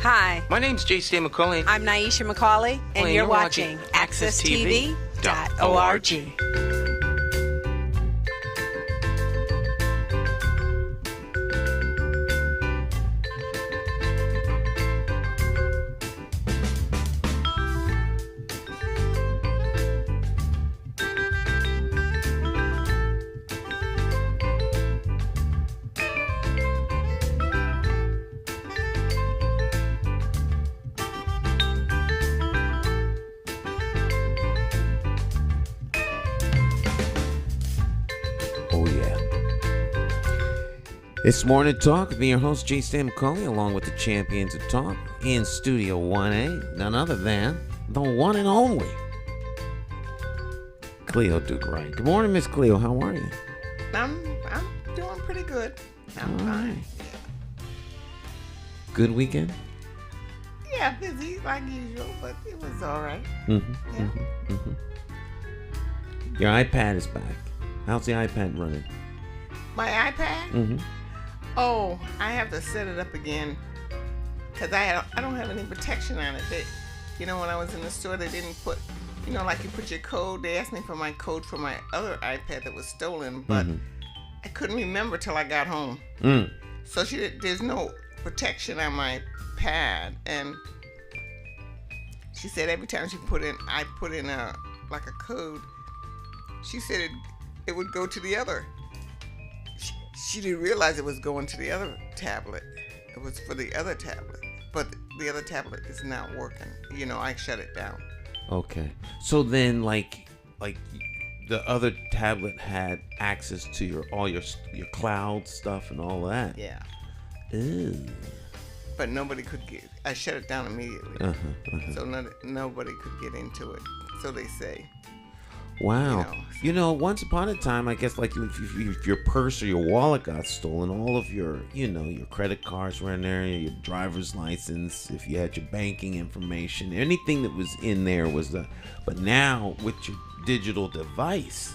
Hi, My name's J.C. McCauley. I'm Nyesha McCauley, and you're watching AccessTV.org. Oh, yeah. It's Morning Talk with me, your host, J.C. McCauley, along with the champions of talk in Studio 1A, none other than the one and only Cleo Duke-Wright. Good morning, Miss Cleo. How are you? I'm doing pretty good. I'm fine. Good weekend? Yeah, busy like usual, but it was all right. Your iPad is back. How's the iPad running? My iPad? Oh, I have to set it up again because I don't have any protection on it. When I was in the store, they didn't put, like you put your code. They asked me for my code for my other iPad that was stolen, but I couldn't remember till I got home. So there's no protection on my pad, and she said every time I put in a code, she said it would go to the other. She didn't realize it was going to the other tablet. It was for the other tablet, but the other tablet is not working. I shut it down. Okay. So then, like the other tablet had access to all your cloud stuff and all that. Yeah. Ew. But nobody could I shut it down immediately. So nobody could get into it. So they say. Wow. Once upon a time, I guess, like if your purse or your wallet got stolen, all of your credit cards were in there, your driver's license, if you had your banking information, anything that was in there was but now with your digital device,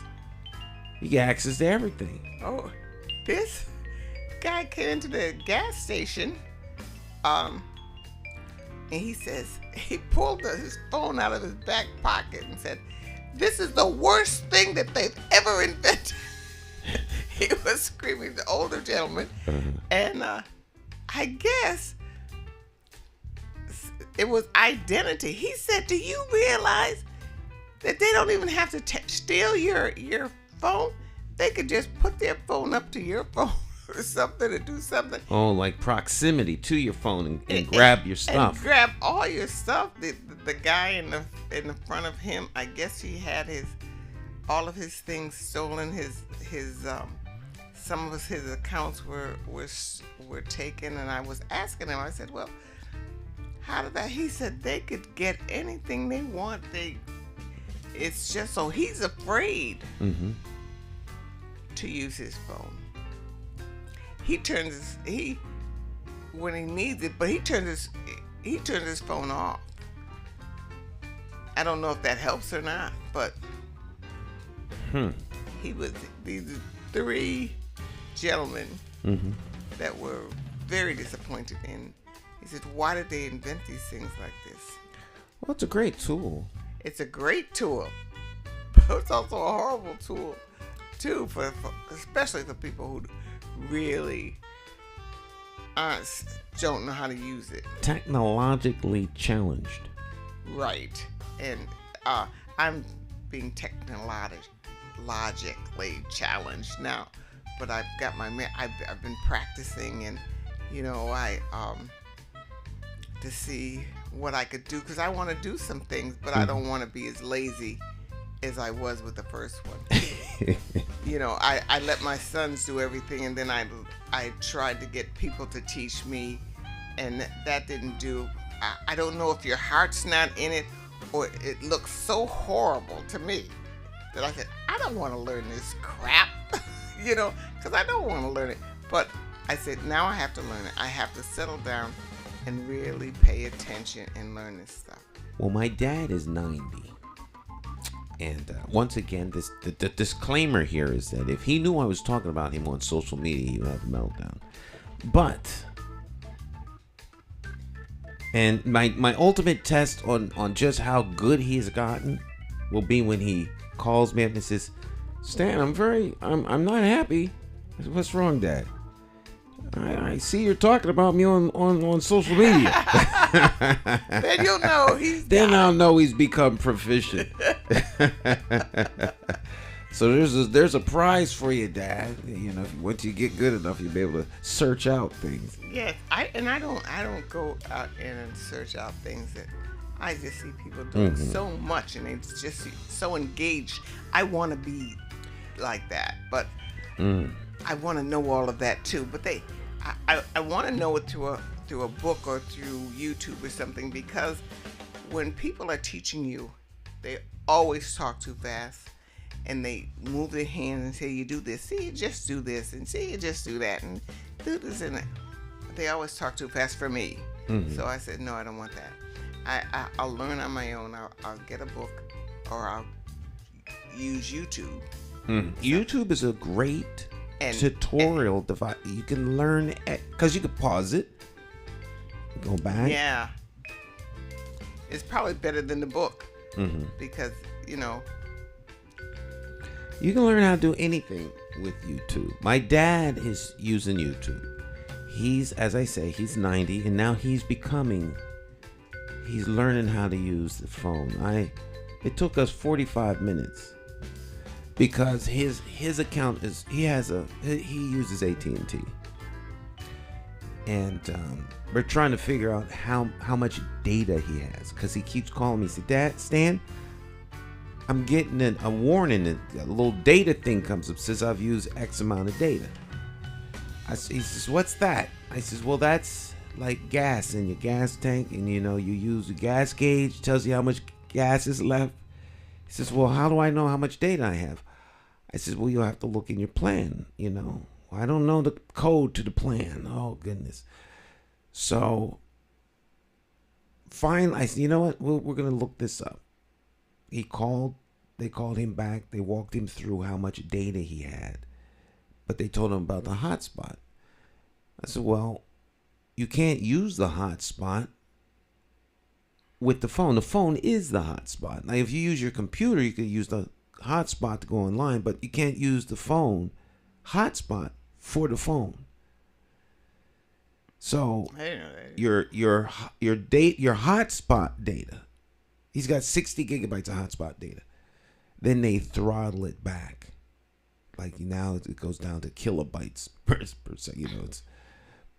you get access to everything. Oh, this guy came into the gas station, and he says, he pulled his phone out of his back pocket and said, "This is the worst thing that they've ever invented." He was screaming, the older gentleman. And I guess it was identity. He said, "Do you realize that they don't even have to steal your phone? They could just put their phone up to your phone or something to do something." Oh, like proximity to your phone and grab your stuff. And grab all your stuff. The guy in the front of him, I guess he had all of his things stolen. His some of his accounts were taken, and I was asking him. I said, "Well, how did that?" He said they could get anything they want. It's just so he's afraid to use his phone. When he needs it, but he turns his phone off. I don't know if that helps or not, but these three gentlemen that were very disappointed in. He said, "Why did they invent these things like this?" Well, it's a great tool. It's a great tool, but it's also a horrible tool too, especially for people who really don't know how to use it. Technologically challenged. Right. And I'm being technologically challenged now, but I've got I've been practicing, and I to see what I could do, because I want to do some things, but I don't want to be as lazy as I was with the first one. I let my sons do everything, and then I tried to get people to teach me, and that didn't do. I don't know if your heart's not in it, or it looks so horrible to me that I said, I don't want to learn this crap, because I don't want to learn it. But I said, now I have to learn it. I have to settle down and really pay attention and learn this stuff. Well, my dad is 90. And once again, the disclaimer here is that if he knew I was talking about him on social media, he would have a meltdown. But And my ultimate test on just how good he's gotten will be when he calls me up and says, Stan, I'm not happy. I said, what's wrong, Dad? I see you're talking about me on social media. Then you'll know I'll know he's become proficient. So there's a prize for you, Dad. You know, once you get good enough, you'll be able to search out things. Yes, I don't go out and search out things that I just see people doing so much, and it's just so engaged. I want to be like that, but I want to know all of that too. But I want to know it through a book or through YouTube or something, because when people are teaching you, they always talk too fast. And they move their hands and say, you do this. See, you just do this. And see, you just do that. And do this and that. They always talk too fast for me. So I said, no, I don't want that. I'll learn on my own. I'll get a book, or I'll use YouTube. YouTube is a great tutorial device. You can learn, because you can pause it, go back. Yeah. It's probably better than the book. Because, you know, you can learn how to do anything with YouTube. My dad is using YouTube. He's, as I say, he's 90, and now he's learning how to use the phone. It took us 45 minutes because his account is, he uses AT&T. And we're trying to figure out how much data he has, because he keeps calling me. He said, Dad, Stan, I'm getting a warning, a little data thing comes up, says I've used X amount of data. He says, what's that? I says, well, that's like gas in your gas tank, and you know, you use the gas gauge, tells you how much gas is left. He says, well, how do I know how much data I have? I says, well, you'll have to look in your plan, you know. I don't know the code to the plan. Oh, goodness. So, finally, I said, you know what? We're going to look this up. They called him back. They walked him through how much data he had. But they told him about the hotspot. I said, well, you can't use the hotspot with the phone. The phone is the hotspot. Now, if you use your computer, you could use the hotspot to go online, but you can't use the phone hotspot for the phone. So your hotspot data, he's got 60 gigabytes of hotspot data. Then they throttle it back. Like now it goes down to kilobytes per second. You know,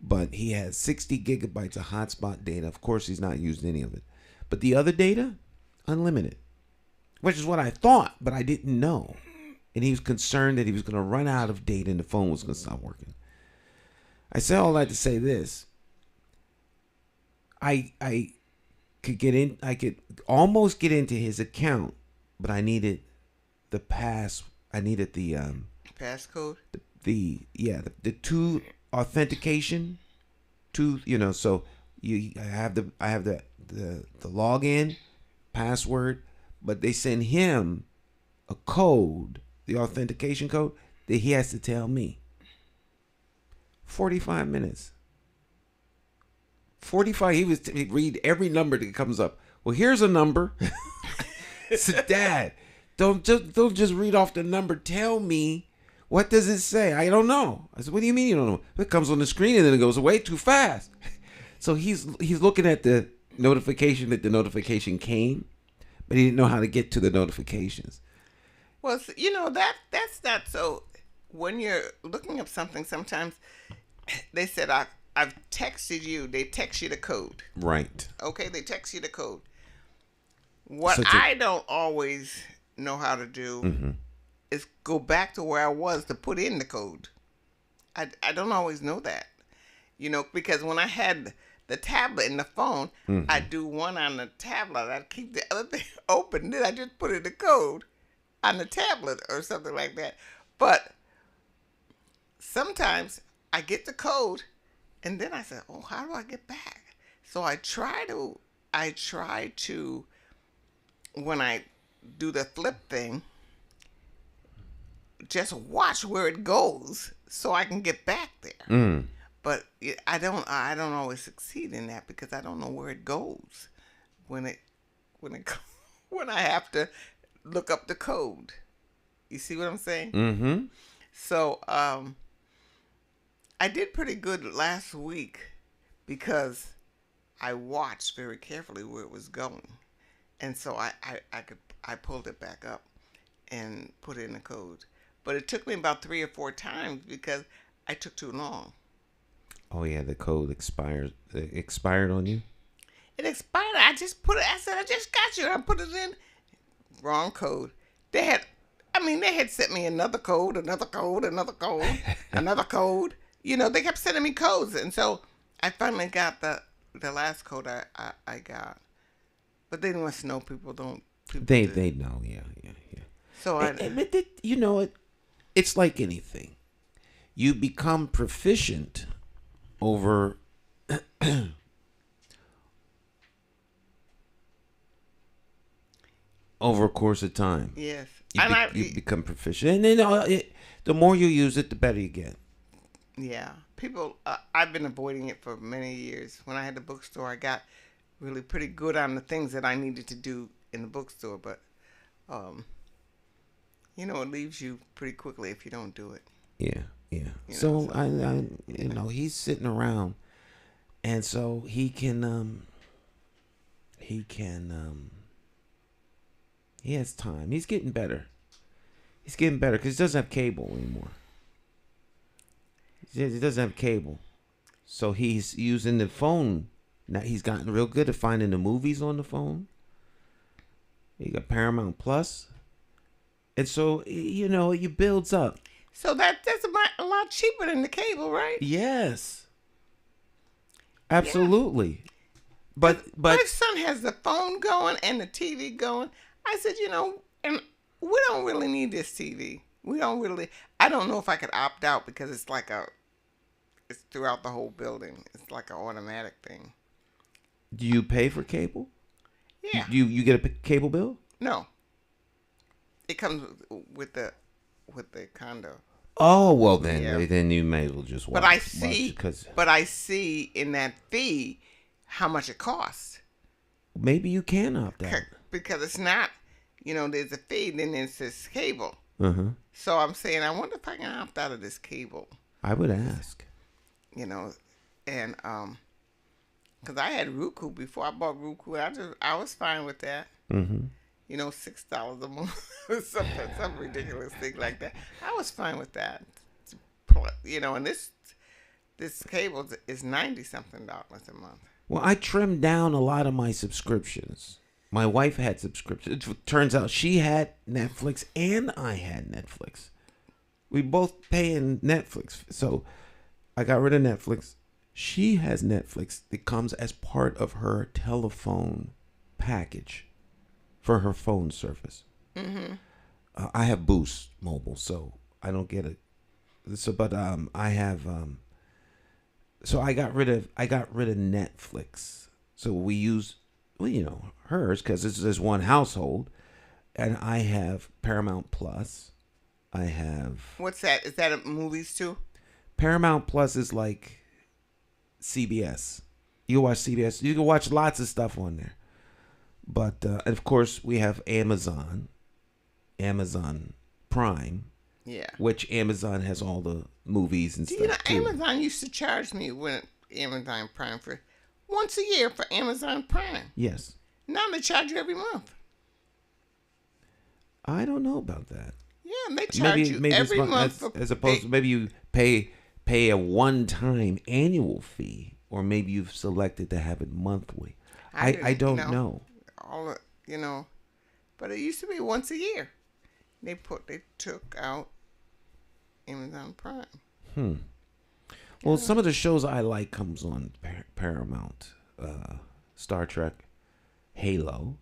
but he has 60 gigabytes of hotspot data. Of course, he's not used any of it. But the other data, unlimited, which is what I thought, but I didn't know. And he was concerned that he was going to run out of data and the phone was going to stop working. I say all that to say this. I could almost get into his account, but I needed the passcode. The two authentication, so I have the login password, but they send him a code, the authentication code, that he has to tell me. 45 minutes. 45. He'd read every number that comes up. Well, here's a number. I said, Dad, don't just read off the number. Tell me, what does it say? I don't know. I said, what do you mean you don't know? It comes on the screen and then it goes away too fast. So he's looking at the notification that the notification came, but he didn't know how to get to the notifications. Well, that's not so. When you're looking up something, sometimes they said, I've texted you. They text you the code. Right. Okay, they text you the code. What I don't always know how to do is go back to where I was to put in the code. I don't always know that. Because when I had the tablet and the phone, I do one on the tablet. I keep the other thing open. Then I just put in the code on the tablet or something like that. But sometimes I get the code and then I say, oh, how do I get back? So I try to, when I do the flip thing, just watch where it goes so I can get back there. But I don't always succeed in that because I don't know where it goes when it when it when I have to look up the code. You see what I'm saying? Mm-hmm. So I did pretty good last week because I watched very carefully where it was going, and so I pulled it back up and put in the code. But it took me about 3 or 4 times because I took too long. Oh yeah, the code expired on you. It expired. I just put it. I said I just got you. I put it in. Wrong code. They had sent me another code, another code, another code, another code. They kept sending me codes, and so I finally got the last code I got. But they must know people don't. They know, yeah. So it's like anything. You become proficient over a course of time. Yes. You become proficient, and then the more you use it, the better you get. Yeah. People, I've been avoiding it for many years. When I had the bookstore, I got really pretty good on the things that I needed to do in the bookstore, but it leaves you pretty quickly if you don't do it. Yeah. So I he's sitting around, and so he has time. He's getting better. Because he doesn't have cable anymore. He doesn't have cable, so he's using the phone. Now he's gotten real good at finding the movies on the phone. He got Paramount Plus, and so it builds up. So that's a lot cheaper than the cable, right? Yes. Absolutely. Yeah. But my son has the phone going and the TV going. I said, and we don't really need this TV. We don't really. I don't know if I could opt out because it's it's throughout the whole building. It's like an automatic thing. Do you pay for cable? Yeah. You get a cable bill? No. It comes with the condo. Oh well, then you may as well just watch. But I see in that fee how much it costs. Maybe you can opt out because it's not. There's a fee, then there's this cable. Uh-huh. So I'm saying, I wonder if I can opt out of this cable. I would ask. And because I had Roku before I bought Roku, I was fine with that. Mm-hmm. $6 a month, some ridiculous thing like that. I was fine with that. And this cable is $90-something a month. Well, I trimmed down a lot of my subscriptions. My wife had subscriptions. It turns out she had Netflix and I had Netflix. We both pay in Netflix. So I got rid of Netflix. She has Netflix that comes as part of her telephone package for her phone service. Mm-hmm. I have Boost Mobile, so I don't get it. So, but I have. So I got rid of Netflix. So we use, hers because this is one household, and I have Paramount Plus. I have. What's that? Is that movies too? Paramount Plus is like CBS. You can watch CBS. You can watch lots of stuff on there. But of course we have Amazon Prime. Yeah. Which Amazon has all the movies and stuff too. Amazon used to charge me when Amazon Prime for once a year for Amazon Prime. Yes. Now they charge you every month. I don't know about that. Yeah, they charge you every month. As opposed to maybe you pay a one-time annual fee, or maybe you've selected to have it monthly. I don't know. But it used to be once a year. They took out Amazon Prime. Well, some of the shows I like comes on Paramount. Star Trek, Halo,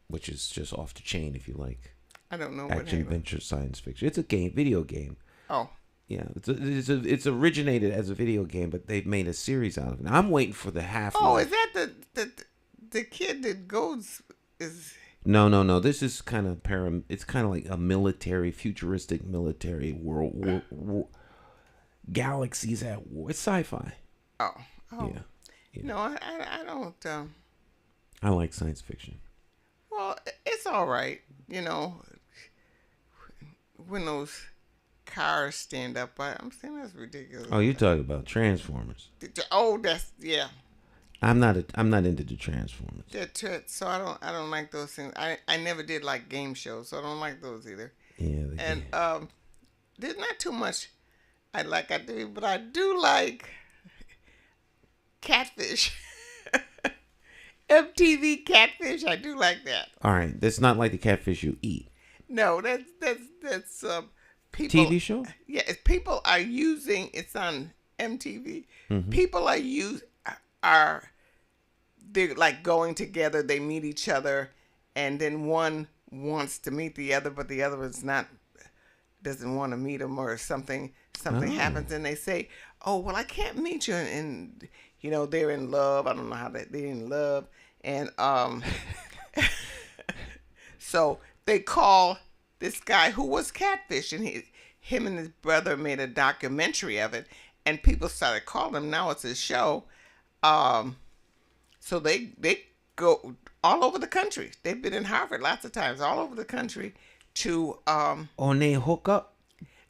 which is just off the chain if you like. I don't know action, adventure, science fiction. It's a video game. Oh. Yeah, it's originated as a video game, but they've made a series out of it. I'm waiting for the half. Oh, is that the kid that goes is? No. This is kind of It's kind of like a futuristic military world. galaxies at war. It's sci-fi. Oh. Yeah. No, I don't. I like science fiction. Well, it's all right. When those cars stand up, I'm saying that's ridiculous. Oh, you talking about Transformers? Oh, yeah. I'm not into the Transformers. So I don't like those things. I never did like game shows, so I don't like those either. Yeah. And there's not too much I do, but I do like Catfish. MTV Catfish, I do like that. All right, that's not like the catfish you eat. No, that's people. TV show? Yeah, people are using. It's on MTV. Mm-hmm. People they're like going together. They meet each other, and then one wants to meet the other, but the other one's doesn't want to meet them, or something happens, and they say, "Oh, well, I can't meet you," and they're in love. I don't know how they're in love, and so they call this guy who was catfish, and him and his brother made a documentary of it, and people started calling him. Now it's his show. So they go all over the country. They've been in Harvard lots of times, all over the country to On they hook up.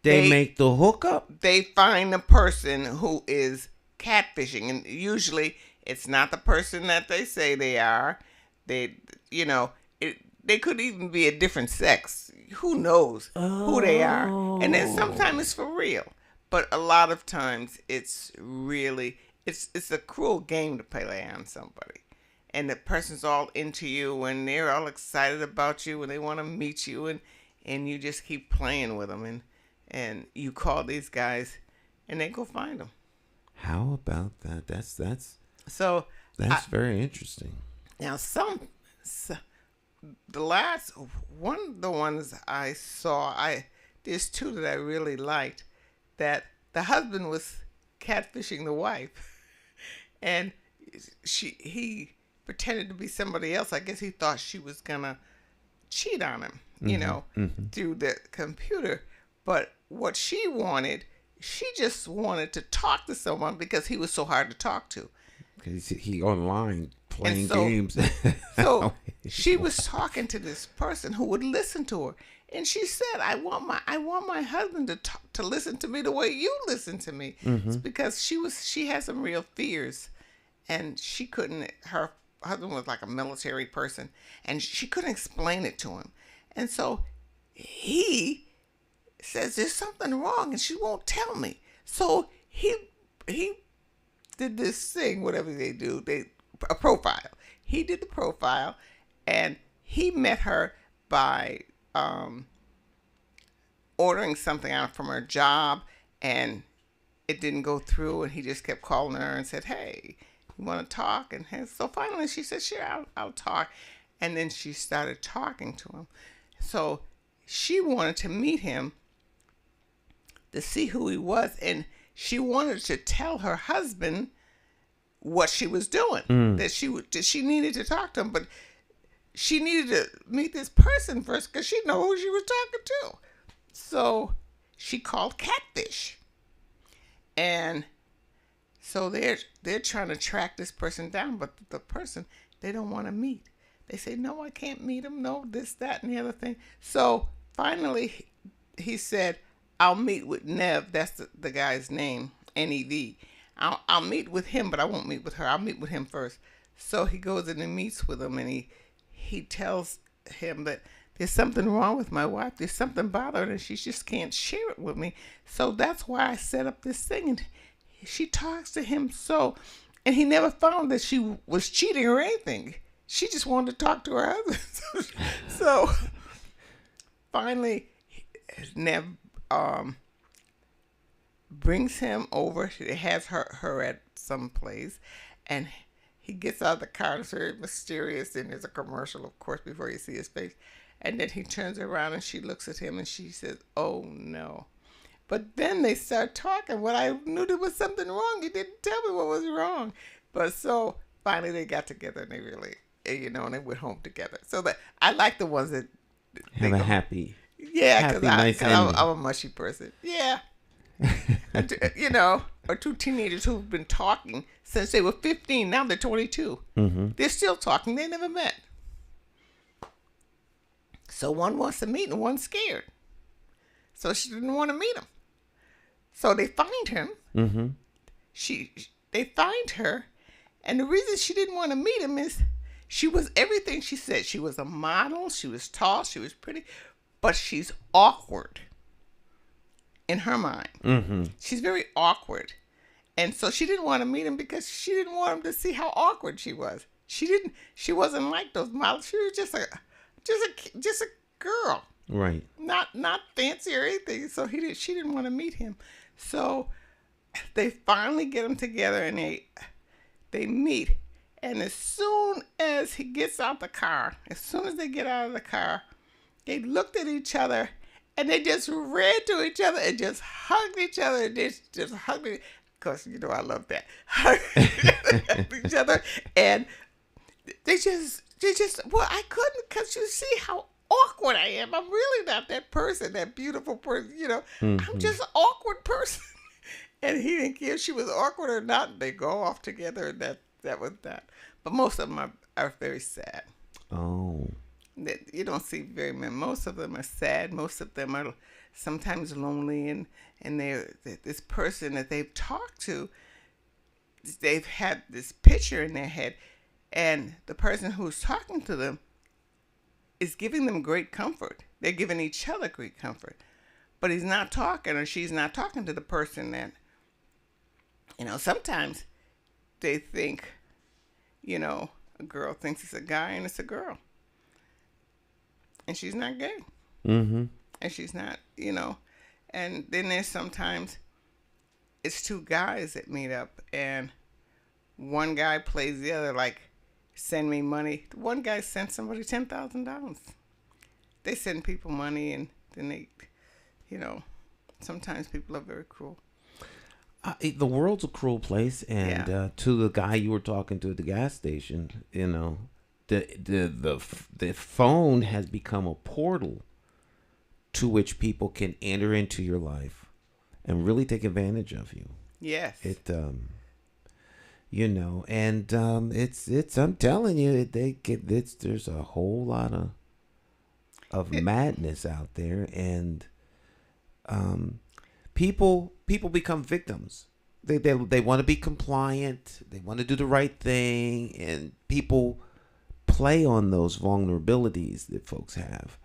They make the hookup. They find the person who is catfishing, and usually it's not the person that they say they are. They could even be a different sex. Who knows who they are? And then sometimes it's for real, but a lot of times it's really it's a cruel game to play on somebody, and the person's all into you, and they're all excited about you, and they want to meet you, and you just keep playing with them, and you call these guys, and they go find them. How about that? That's very interesting. Now the last one of the ones I saw, there's two that I really liked. That the husband was catfishing the wife, and he pretended to be somebody else. I guess he thought she was gonna cheat on him, through the computer. But what she just wanted to talk to someone because he was so hard to talk to. Because he online playing games. So she was talking to this person who would listen to her, and she said, "I want my husband to listen to me the way you listen to me." It's because she had some real fears, and she couldn't. Her husband was like a military person, and she couldn't explain it to him, and so he says there's something wrong, and she won't tell me. So he did this thing, whatever they do, a profile. He did the profile, and he met her by ordering something out from her job, and it didn't go through, and he just kept calling her and said, "Hey, you want to talk?" And so finally she said, "Sure, I'll talk." And then she started talking to him. So she wanted to meet him to see who he was, and she wanted to tell her husband what she was doing, that she needed to talk to him, but she needed to meet this person first because she knew who she was talking to. So she called Catfish, and so they're trying to track this person down, but the person they don't want to meet. They say, "No, I can't meet him. No, this, that, and the other thing." So finally, he said, "I'll meet with Nev." That's the guy's name, Nev. I'll meet with him, but I won't meet with her. I'll meet with him first. So he goes in and meets with him, and he tells him that there's something wrong with my wife. There's something bothering her, and she just can't share it with me. So that's why I set up this thing. And she talks to him and he never found that she was cheating or anything. She just wanted to talk to her husband. So finally, Nev brings him over. She has her at some place, and he gets out of the car. It's very mysterious, and there's a commercial, of course, before you see his face. And then he turns around, and she looks at him, and she says, "Oh, no." But then they start talking. Well, I knew there was something wrong. He didn't tell me what was wrong. But so finally they got together, and they really, and they went home together. So I like the ones that have a happy, yeah, because nice I'm a mushy person. Yeah. You know, or two teenagers who've been talking since they were 15. Now they're 22. Mm-hmm. They're still talking. They never met. So one wants to meet and one's scared. So she didn't want to meet him. So they find him. Mm-hmm. They find her. And the reason she didn't want to meet him is she was everything she said. She was a model. She was tall. She was pretty. But she's awkward in her mind. Mm-hmm. She's very awkward. And so she didn't want to meet him because she didn't want him to see how awkward she was. She wasn't like those models. She was just a girl. Right. Not fancy or anything. So she didn't want to meet him. So they finally get them together and they meet. And as soon as he gets out the car, as soon as they get out of the car, they looked at each other and they just ran to each other and just hugged each other. And just hugged it. Because, you know, I love that. Hugged each other. And they just, well, I couldn't because you see how awkward I am. I'm really not that person, that beautiful person, you know. Mm-hmm. I'm just an awkward person. And he didn't care if she was awkward or not. They go off together and that was that. But most of them are very sad. Oh. You don't see very many. Most of them are sad. Most of them are sometimes lonely. And they're this person that they've talked to, they've had this picture in their head. And the person who's talking to them is giving them great comfort. They're giving each other great comfort. But he's not talking or she's not talking to the person that, you know, sometimes they think, you know, a girl thinks it's a guy and it's a girl. And she's not gay. Mm-hmm. And she's not, you know. And then there's sometimes it's two guys that meet up and one guy plays the other like, send me money. One guy sent somebody $10,000. They send people money and then they, you know, sometimes people are very cruel. The world's a cruel place, and to the guy you were talking to at the gas station, you know, the phone has become a portal to which people can enter into your life and really take advantage of you. Yes. You know, and it's I'm telling you, there's a whole lot of madness out there, and people become victims. They want to be compliant, they want to do the right thing, and people play on those vulnerabilities that folks have.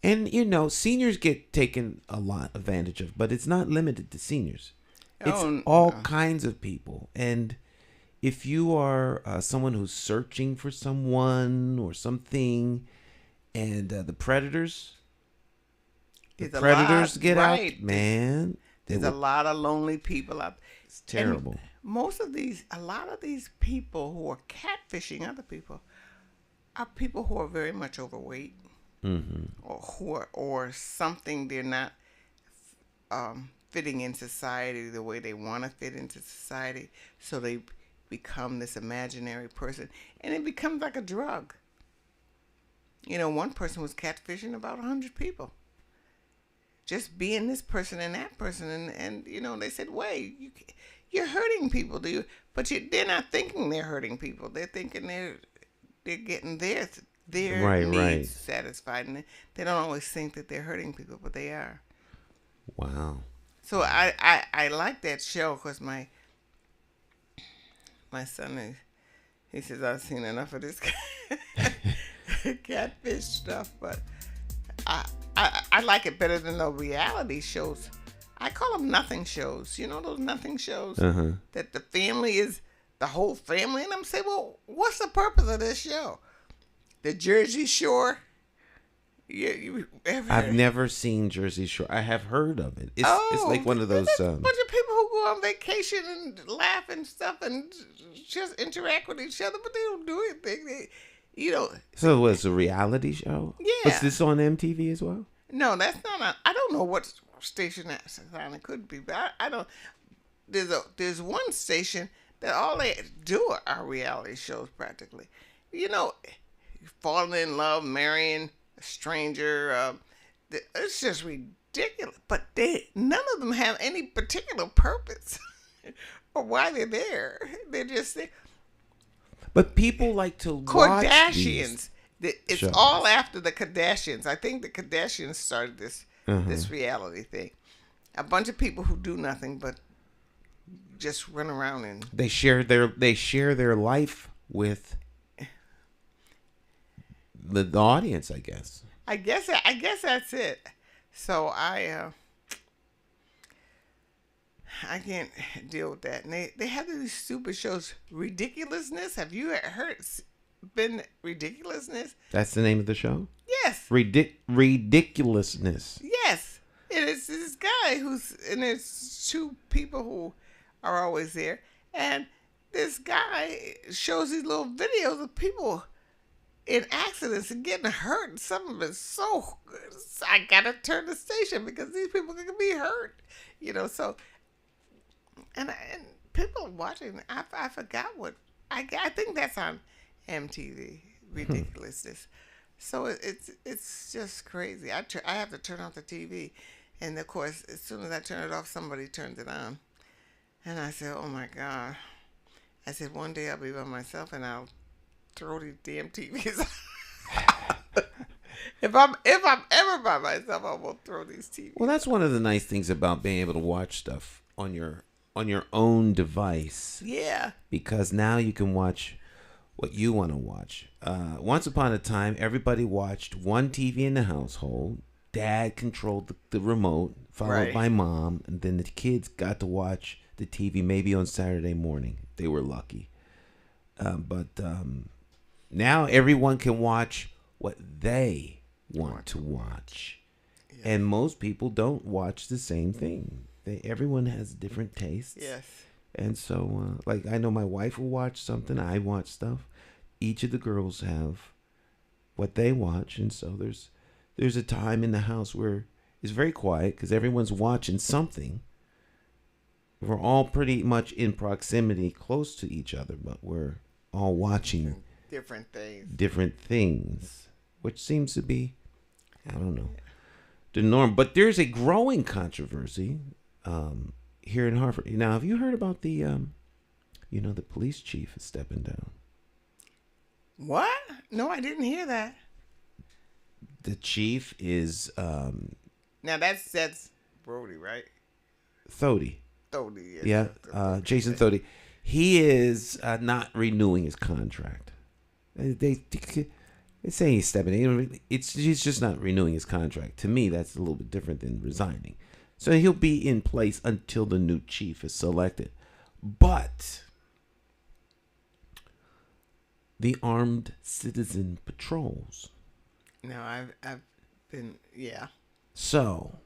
And you know, seniors get taken a lot advantage of, but it's not limited to seniors. It's all kinds of people. And if you are someone who's searching for someone or something, and the predators get out, man. There's a lot of lonely people out there. It's terrible. And a lot of these people who are catfishing other people are people who are very much overweight, or something. They're not fitting in society the way they want to fit into society, so they become this imaginary person, and it becomes like a drug. You know, one person was catfishing about 100 people. Just being this person and that person, and you know, they said, wait, you're hurting people, do you? But they're not thinking they're hurting people. They're thinking they're getting their needs satisfied, and they don't always think that they're hurting people, but they are. Wow. So I like that show because my son, he says, I've seen enough of this catfish stuff, but I like it better than the reality shows. I call them nothing shows. You know those nothing shows? That the family is the whole family? And I'm saying, well, what's the purpose of this show? The Jersey Shore? I've never seen Jersey Shore. I have heard of it. It's like one of those... There's a bunch of people who go on vacation and laugh and stuff and just interact with each other, but they don't do anything. So it was a reality show? Yeah. Was this on MTV as well? No, that's not. I don't know what station that it could be, but I don't. There's one station that all they do are reality shows practically. You know, falling in love, marrying a stranger, it's just ridiculous. But none of them have any particular purpose or why they're there. They're just there. But people like to watch Kardashians. It's shows. all after the Kardashians. I think the Kardashians started this reality thing. A bunch of people who do nothing but just run around and they share their life with the audience, I guess. I guess that's it. So I can't deal with that. And they have these stupid shows. Ridiculousness. Have you been Ridiculousness? That's the name of the show? Yes. Ridiculousness. Yes. And it's this guy and there's two people who are always there. And this guy shows these little videos of people in accidents and getting hurt. And some of it's so good. I gotta turn the station because these people can be hurt. So and people are watching. I forgot what I think that's on MTV. Ridiculousness. So it's just crazy. I have to turn off the TV, and of course, as soon as I turn it off, somebody turns it on, and I said, "Oh my God!" I said, "One day I'll be by myself, and I'll throw these damn TVs." If I'm ever by myself, I will throw these TVs. Well, that's one of the nice things about being able to watch stuff on your own device. Yeah. Because now you can watch what you want to watch. Once upon a time, everybody watched one TV in the household. Dad controlled the remote, followed by mom, and then the kids got to watch the TV maybe on Saturday morning. They were lucky. But now everyone can watch what they want to watch. Yeah. And most people don't watch the same thing. Everyone has different tastes. Yes. And so, like, I know my wife will watch something. I watch stuff. Each of the girls have what they watch. And so there's a time in the house where it's very quiet because everyone's watching something. We're all pretty much in proximity, close to each other, but we're all watching different things, which seems to be, I don't know, the norm. But there's a growing controversy here in Hartford. Now, have you heard about the police chief is stepping down? What? No, I didn't hear that. The chief is now that's Brody, right? Thody. Thody. Yeah. Jason Thody. He is not renewing his contract. They say he's stepping in. He's just not renewing his contract. To me, that's a little bit different than resigning. So he'll be in place until the new chief is selected. But the armed citizen patrols. No, I've been, yeah. So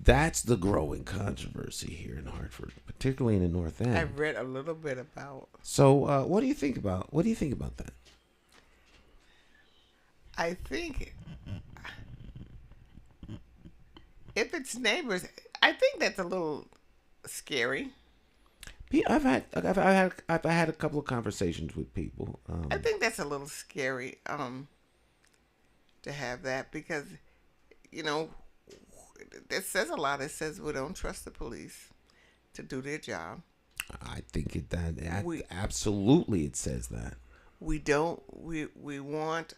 that's the growing controversy here in Hartford, particularly in the North End. I've read a little bit about. So what do you think about that? I think if it's neighbors, I think that's a little scary. I've had a couple of conversations with people. I think that's a little scary to have that because, it says a lot. It says we don't trust the police to do their job. I think absolutely it says that. We don't. We want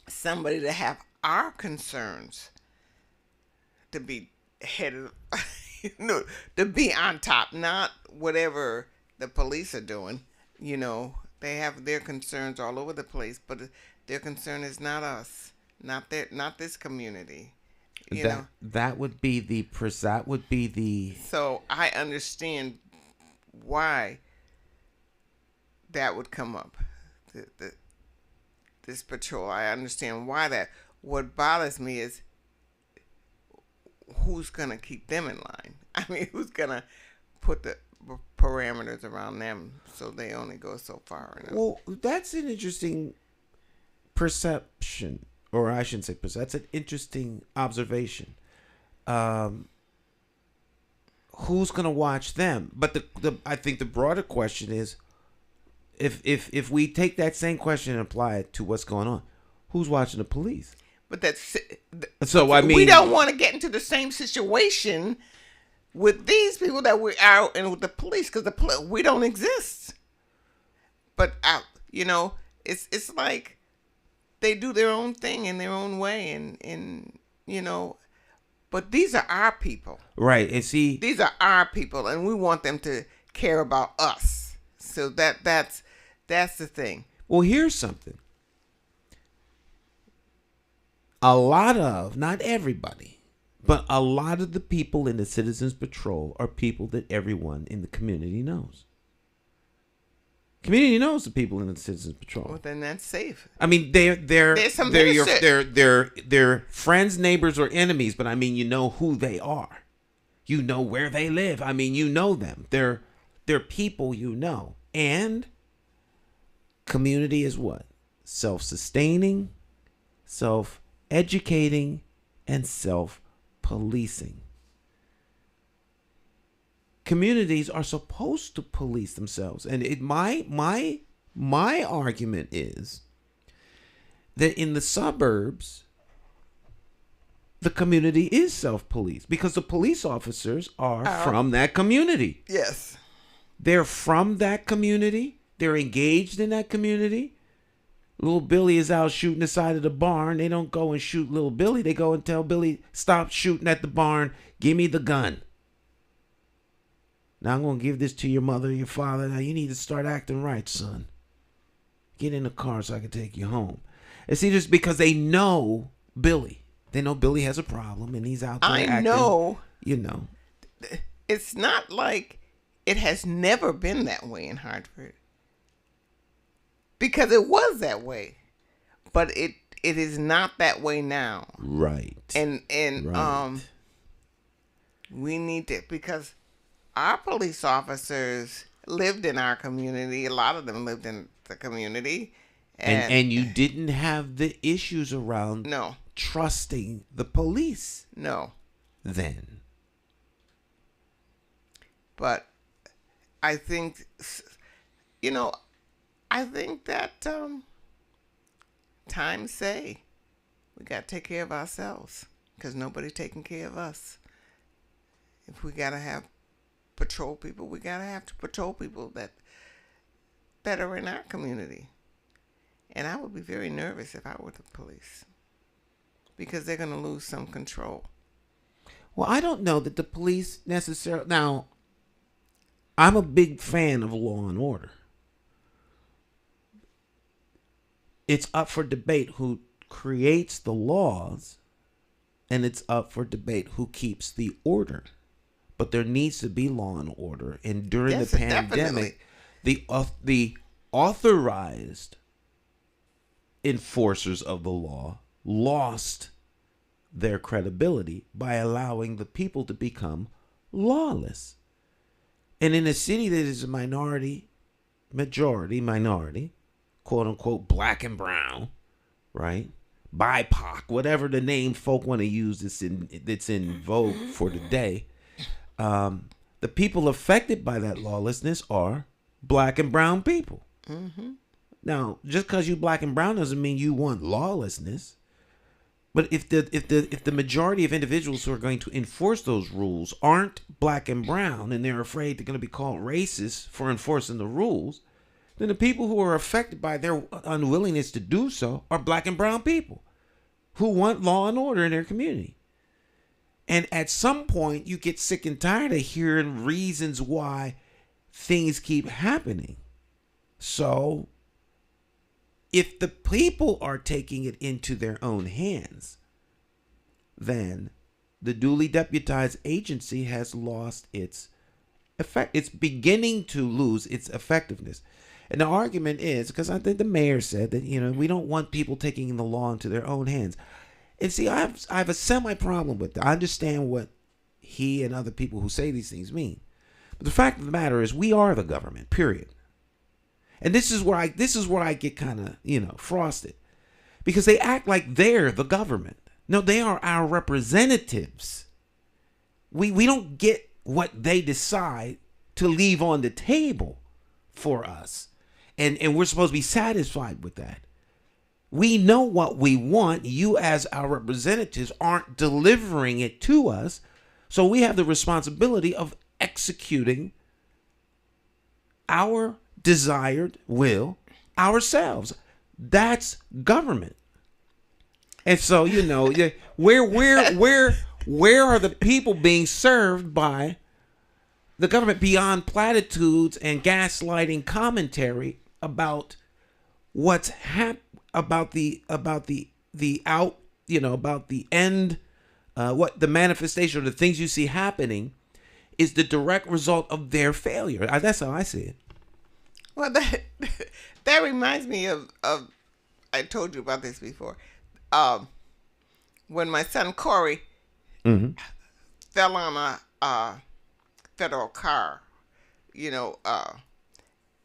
somebody to have our concerns to be headed, to be on top, not whatever the police are doing. They have their concerns all over the place, but their concern is not us, not this community. That would be the. So I understand why that would come up. This patrol, I understand why that. What bothers me is who's gonna keep them in line. I mean, who's gonna put the parameters around them so they only go so far? Well, that's an interesting perception. Or I shouldn't say perception. That's an interesting observation. Who's going to watch them? But I think the broader question is, if we take that same question and apply it to what's going on, who's watching the police? But that's so. I mean, we don't want to get into the same situation with these people that we're out and with the police, because we don't exist. But it's like they do their own thing in their own way, and But these are our people, right? And see, these are our people, and we want them to care about us. So that's the thing. Well, here's something. A lot of, not everybody, but a lot of the people in the Citizens Patrol are people that everyone in the community knows. Community knows the people in the Citizens Patrol. Well, then that's safe. I mean, they're friends, neighbors, or enemies, but I mean, you know who they are. You know where they live. I mean, you know them. They're people you know. And community is what? Self-sustaining, self-educating, and self-policing. Communities are supposed to police themselves. And my argument is that in the suburbs, the community is self-policed because the police officers are from that community. Yes. They're from that community. They're engaged in that community. Little Billy is out shooting the side of the barn. They don't go and shoot little Billy. They go and tell Billy, stop shooting at the barn. Give me the gun. Now I'm going to give this to your mother or your father. Now you need to start acting right, son. Get in the car so I can take you home. And see, just because they know Billy. They know Billy has a problem and he's out there acting. I know. It's not like it has never been that way in Hartford. Because it was that way. But it is not that way now. Right. And right. We need to, because our police officers lived in our community. A lot of them lived in the community. And you didn't have the issues around trusting the police. No. Then. But I think, that times say we got to take care of ourselves because nobody's taking care of us. If we got to have patrol people, we got to have to patrol people that are in our community. And I would be very nervous if I were the police because they're going to lose some control. Well, I don't know that the police necessarily... Now, I'm a big fan of law and order. It's up for debate who creates the laws, and it's up for debate who keeps the order. But there needs to be law and order. And during the pandemic, the authorized enforcers of the law lost their credibility by allowing the people to become lawless. And in a city that is a majority, quote unquote, black and brown, right? BIPOC, whatever the name folk want to use that's in vogue for today. The people affected by that lawlessness are black and brown people. Mm-hmm. Now, just because you black and brown doesn't mean you want lawlessness. But if the majority of individuals who are going to enforce those rules aren't black and brown, and they're afraid they're going to be called racist for enforcing the rules, then the people who are affected by their unwillingness to do so are black and brown people who want law and order in their community. And at some point, you get sick and tired of hearing reasons why things keep happening. So, if the people are taking it into their own hands, then the duly deputized agency has lost its effect. It's beginning to lose its effectiveness. And the argument is, because I think the mayor said that, we don't want people taking the law into their own hands. And see, I have a semi-problem with that. I understand what he and other people who say these things mean. But the fact of the matter is, we are the government, period. And this is where I get kind of, frosted. Because they act like they're the government. No, they are our representatives. We don't get what they decide to leave on the table for us. And we're supposed to be satisfied with that. We know what we want. You, as our representatives, aren't delivering it to us. So we have the responsibility of executing our desired will ourselves. That's government. And so, where are the people being served by the government beyond platitudes and gaslighting commentary about what's about the end, what the manifestation or the things you see happening is the direct result of their failure. That's how I see it. Well, that reminds me of I told you about this before. When my son Corey fell on a federal car,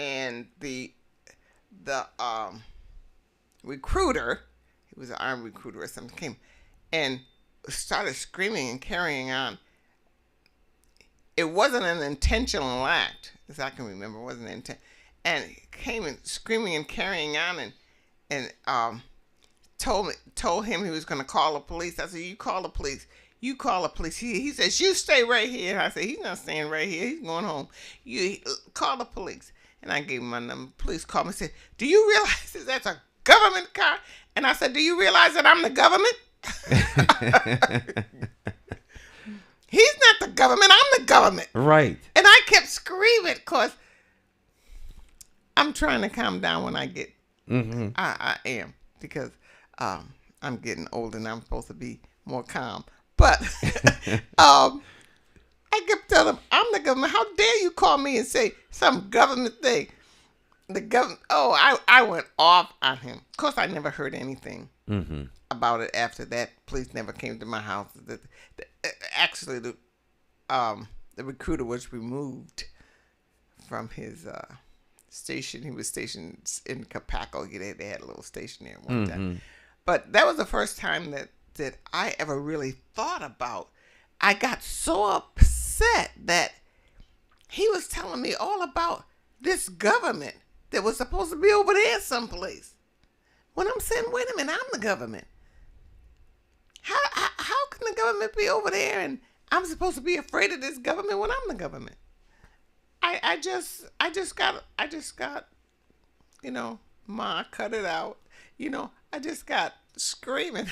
and the recruiter, he was an armed recruiter or something, came and started screaming and carrying on. It wasn't an intentional act, as I can remember. It wasn't intent, and he came and screaming and carrying on, and told him he was going to call the police. I said, "You call the police. You call the police." He says, "You stay right here." I said, "He's not staying right here. He's going home. You call the police." And I gave him my number. Police called me and said, "Do you realize that that's a government car?" And I said, "Do you realize that I'm the government?" He's not the government. I'm the government. Right. And I kept screaming because I'm trying to calm down when I get. I am, because I'm getting older and I'm supposed to be more calm. But I kept telling him, "I'm the government. How dare you call me and say some government thing?" The government. Oh, I went off on him. Of course, I never heard anything about it after that. Police never came to my house. Actually, the recruiter was removed from his station. He was stationed in Capaco. They had a little station there at one time. But that was the first time that I ever really thought about. I got so upset that he was telling me all about this government that was supposed to be over there someplace. When I'm saying, wait a minute, I'm the government. How can the government be over there and I'm supposed to be afraid of this government when I'm the government? I just got, Ma, cut it out. I just got screaming.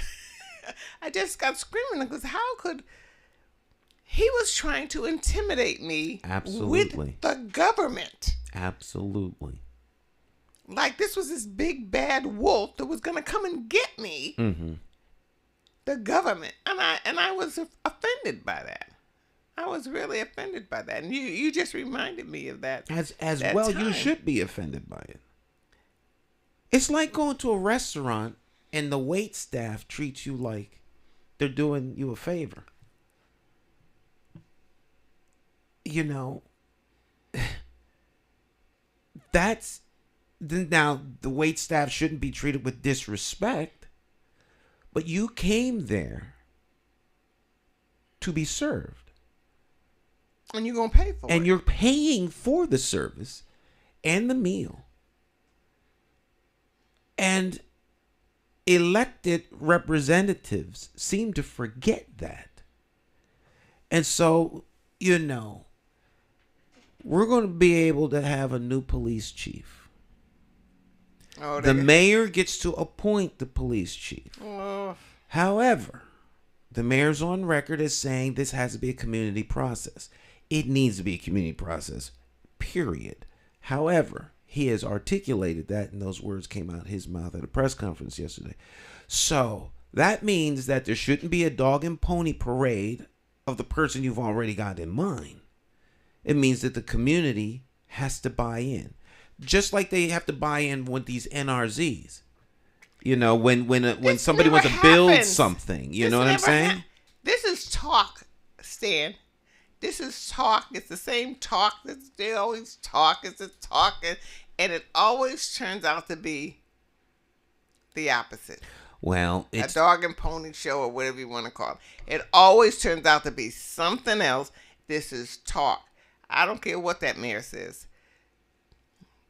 I just got screaming because how could he was trying to intimidate me with the government. Absolutely. Like this was this big bad wolf that was going to come and get me. The government. And I was offended by that. I was really offended by that. And you just reminded me of that. As well, time. You should be offended by it. It's like going to a restaurant and the wait staff treats you like they're doing you a favor. That's now the wait staff shouldn't be treated with disrespect, but you came there to be served. And you're going to pay for it. And you're paying for the service and the meal. And elected representatives seem to forget that. And so, we're going to be able to have a new police chief. The mayor gets to appoint the police chief. However, the mayor's on record as saying this has to be a community process. It needs to be a community process, period. However, he has articulated that, and those words came out his mouth at a press conference yesterday. So that means that there shouldn't be a dog and pony parade of the person you've already got in mind. It means that the community has to buy in. Just like they have to buy in with these NRZs. When somebody wants to build something, you know what I'm saying? This is talk, Stan. This is talk. It's the same talk that they always talk. It's a talk, and it always turns out to be the opposite. Well, it's a dog and pony show or whatever you want to call it. It always turns out to be something else. This is talk. I don't care what that mayor says.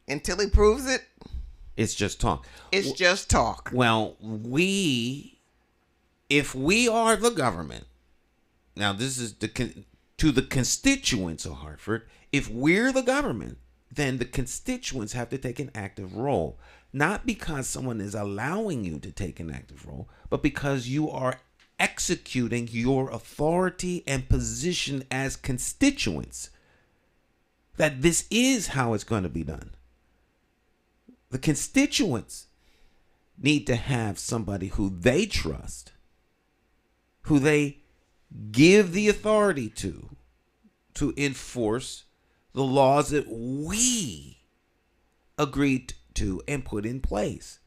Until he proves it. It's just talk. It's just talk. Well, if we are the government, now this is to the constituents of Hartford, if we're the government, then the constituents have to take an active role. Not because someone is allowing you to take an active role, but because you are executing your authority and position as constituents. That this is how it's going to be done. The constituents need to have somebody who they trust, who they give the authority to enforce the laws that we agreed to and put in place.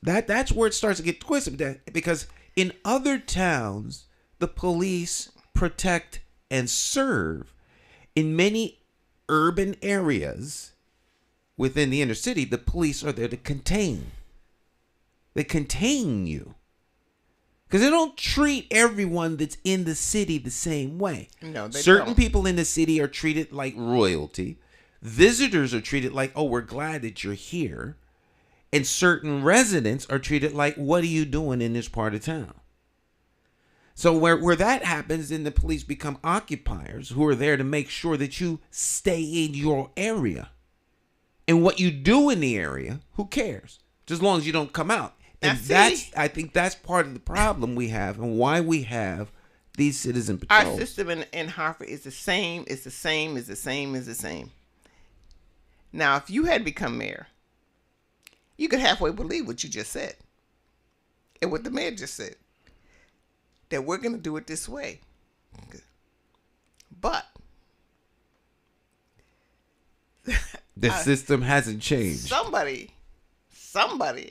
That's where it starts to get twisted, because in other towns, the police protect and serve. In many urban areas within the inner city, the police are there to contain. They contain you. Because they don't treat everyone that's in the city the same way. No, they Certain don't. people in the city are treated like royalty. Visitors are treated like, oh, we're glad that you're here. And certain residents are treated like, what are you doing in this part of town? So where that happens, then the police become occupiers who are there to make sure that you stay in your area. And what you do in the area, who cares? Just as long as you don't come out. And I think that's part of the problem we have and why we have these citizen patrols. Our system in Hartford is the same, is the same, is the same, is the same. Now, if you had become mayor, you could halfway believe what you just said and what the mayor just said, that we're going to do it this way. But the system hasn't changed. Somebody,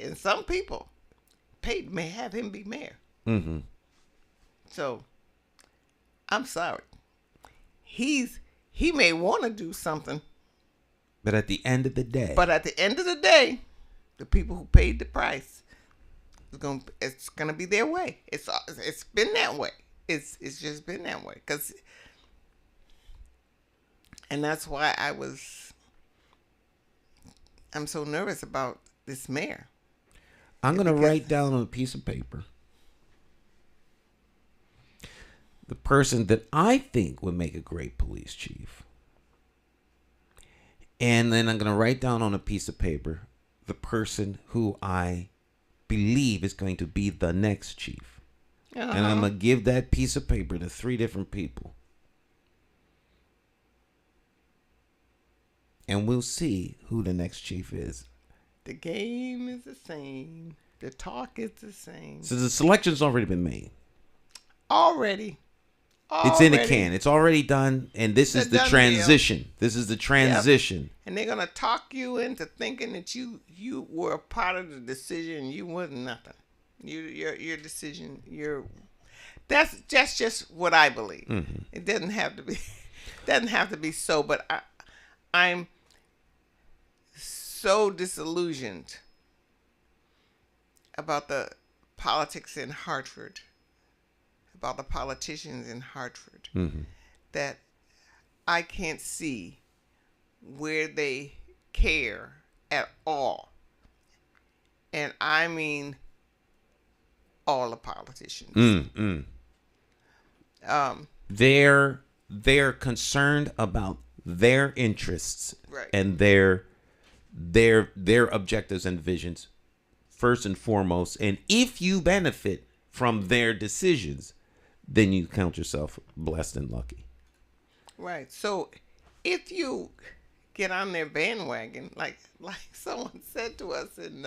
and some people may have him be mayor. Mm-hmm. So, I'm sorry. He may want to do something. But at the end of the day. The people who paid the price, it's gonna be their way. It's been that way. It's just been that way. And that's why I'm so nervous about this mayor. I'm going to write down on a piece of paper the person that I think would make a great police chief. And then I'm going to write down on a piece of paper the person who I believe is going to be the next chief. Uh-huh. And I'm going to give that piece of paper to 3 different people. And we'll see who the next chief is. The game is the same. The talk is the same. So the selection's already been made. Already. It's in the can. It's already done. And this is the transition. Deal. This is the transition. Yep. And they're going to talk you into thinking that you were a part of the decision. You wasn't nothing. Your decision. That's just what I believe. Mm-hmm. It doesn't have to be so. But I'm so disillusioned about the politics in Hartford, about the politicians in Hartford, mm-hmm. that I can't see where they care at all. And I mean all the politicians. They're concerned about their interests, right, and their objectives and visions first and foremost. And if you benefit from their decisions, then you count yourself blessed and lucky. Right. So if you get on their bandwagon, like someone said to us, and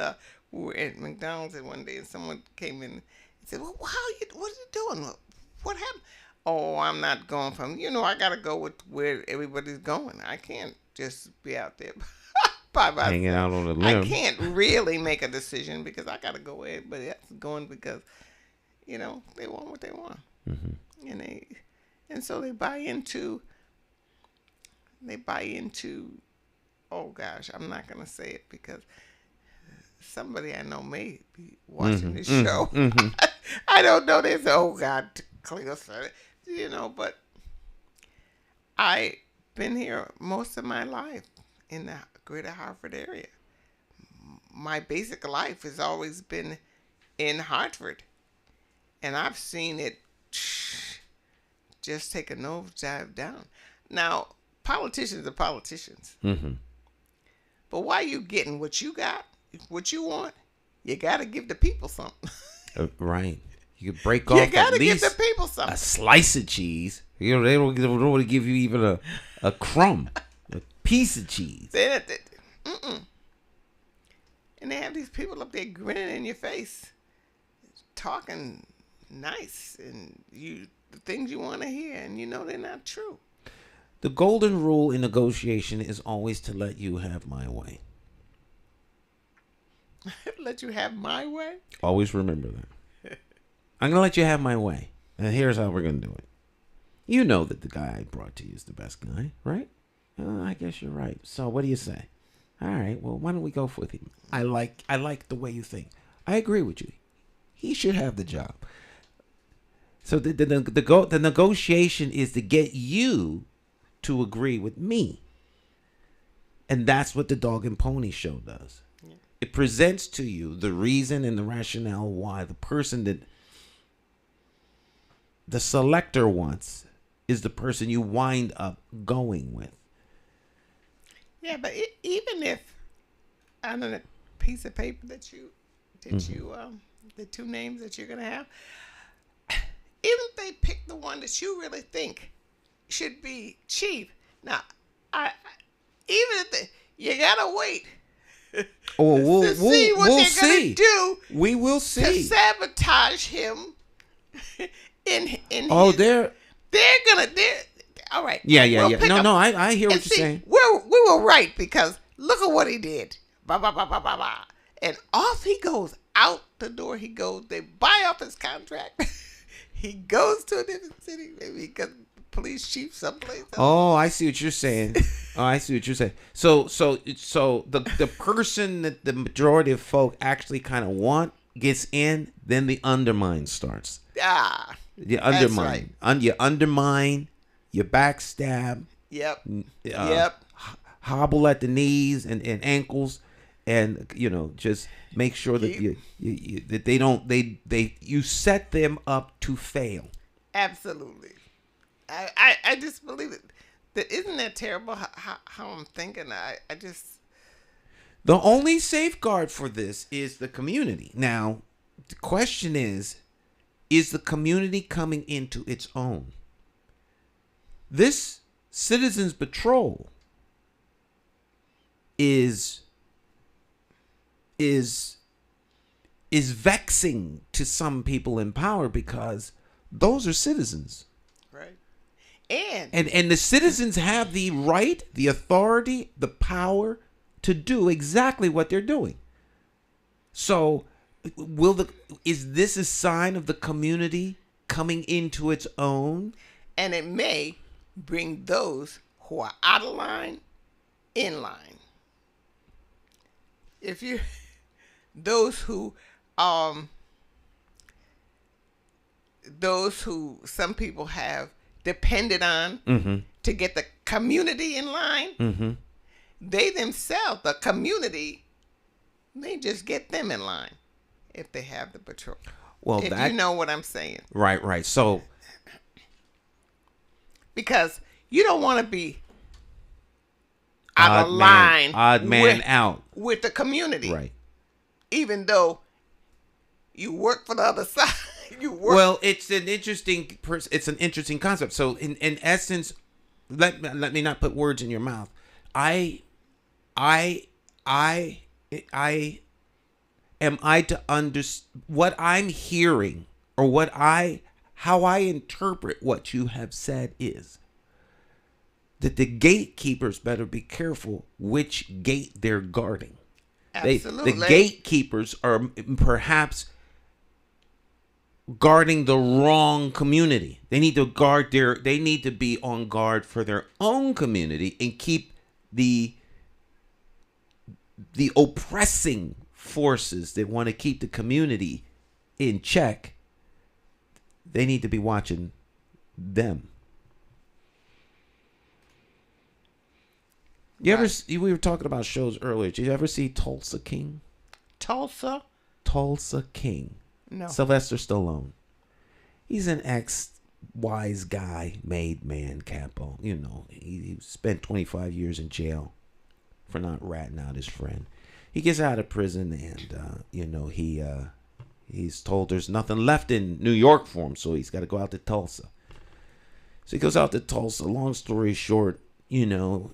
we were at McDonald's one day, and someone came in and said, "Well, what are you doing? What happened?" "Oh, I'm not going from, I got to go with where everybody's going. I can't just be out there by myself. Hanging out on the limb. I can't really make a decision because I got to go where everybody else is going because, they want what they want." Mm-hmm. And so they buy into, oh gosh, I'm not going to say it because somebody I know may be watching this show. Mm-hmm. I don't know. They say, "Oh God, Cleo said it," but I've been here most of my life in the greater Hartford area. my basic life has always been in Hartford. And I've seen it just take a nosedive down. Now, politicians are politicians. Mm-hmm. But while you getting what you got, what you want, you got to give the people something. Right. You could break off You got at to give least the people something. a slice of cheese. You know, they don't want to give you even a crumb, a piece of cheese. And they have these people up there grinning in your face, talking nice, and the things you want to hear, and you know they're not true. The golden rule in negotiation is always to let you have my way. Let you have my way? Always remember that. I'm going to let you have my way. And here's how we're going to do it. You know that the guy I brought to you is the best guy, right? I guess you're right. So what do you say? All right, well, why don't we go with him? I like the way you think. I agree with you. He should have the job. So the negotiation is to get you to agree with me. And that's what the Dog and Pony Show does. Yeah. It presents to you the reason and the rationale why the person that the selector wants is the person you wind up going with. Yeah, but even if on a piece of paper that you the two names that you're gonna have, even if they pick the one that you really think should be chief. Now, you gotta wait. Oh, to see what they're gonna do. We will see to sabotage him. They're all right. Yeah. No, I hear what you're saying. We were right because look at what he did. Bah, bah, bah, bah, bah, bah. And off he goes. Out the door he goes. They buy off his contract. He goes to a different city. Maybe he got police chief someplace else. Oh, I see what you're saying. So the person that the majority of folk actually kind of want gets in, then the undermine starts. You undermine. That's right. You undermine. You backstab. Yep. Hobble at the knees and ankles, and just make sure that you set them up to fail. Absolutely. I just believe it. Isn't that terrible? How I'm thinking. The only safeguard for this is the community. Now, the question is the community coming into its own? This Citizens Patrol is vexing to some people in power because those are citizens. Right. And the citizens have the right, the authority, the power to do exactly what they're doing. So is this a sign of the community coming into its own? And it may bring those who are out of line in line. Those who some people have depended on to get the community in line, they themselves, the community, may just get them in line if they have the patrol. Well, if you know what I'm saying. Right. So, because you don't want to be out of line, odd man out with the community, right? Even though you work for the other side, Well, it's an interesting concept. So, in essence, let me not put words in your mouth. Am I to understand what I'm hearing, or how I interpret what you have said is that the gatekeepers better be careful which gate they're guarding. Absolutely. The gatekeepers are perhaps guarding the wrong community. They need to be on guard for their own community and keep the oppressing forces that want to keep the community in check. They need to be watching them. We were talking about shows earlier. Did you ever see Tulsa King? Tulsa? Tulsa King. No. Sylvester Stallone. He's an ex-wise guy, made man, capo. You know, he spent 25 years in jail for not ratting out his friend. He gets out of prison and, you know, he's told there's nothing left in New York for him, so he's got to go out to Tulsa. So he goes out to Tulsa. Long story short, you know,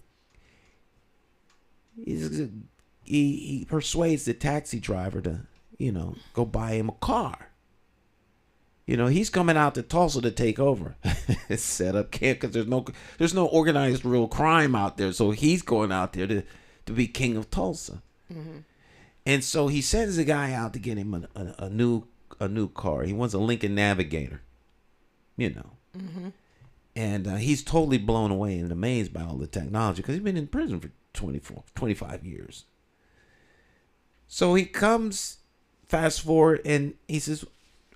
he persuades the taxi driver to, you know, go buy him a car. You know, he's coming out to Tulsa to take over. It's set up camp because there's no organized real crime out there. So he's going out there to be king of Tulsa. Mm-hmm. And so he sends a guy out to get him a new car. He wants a Lincoln Navigator, you know. Mm-hmm. And he's totally blown away and amazed by all the technology because he's been in prison for 25 years. So he comes, fast forward, and he says,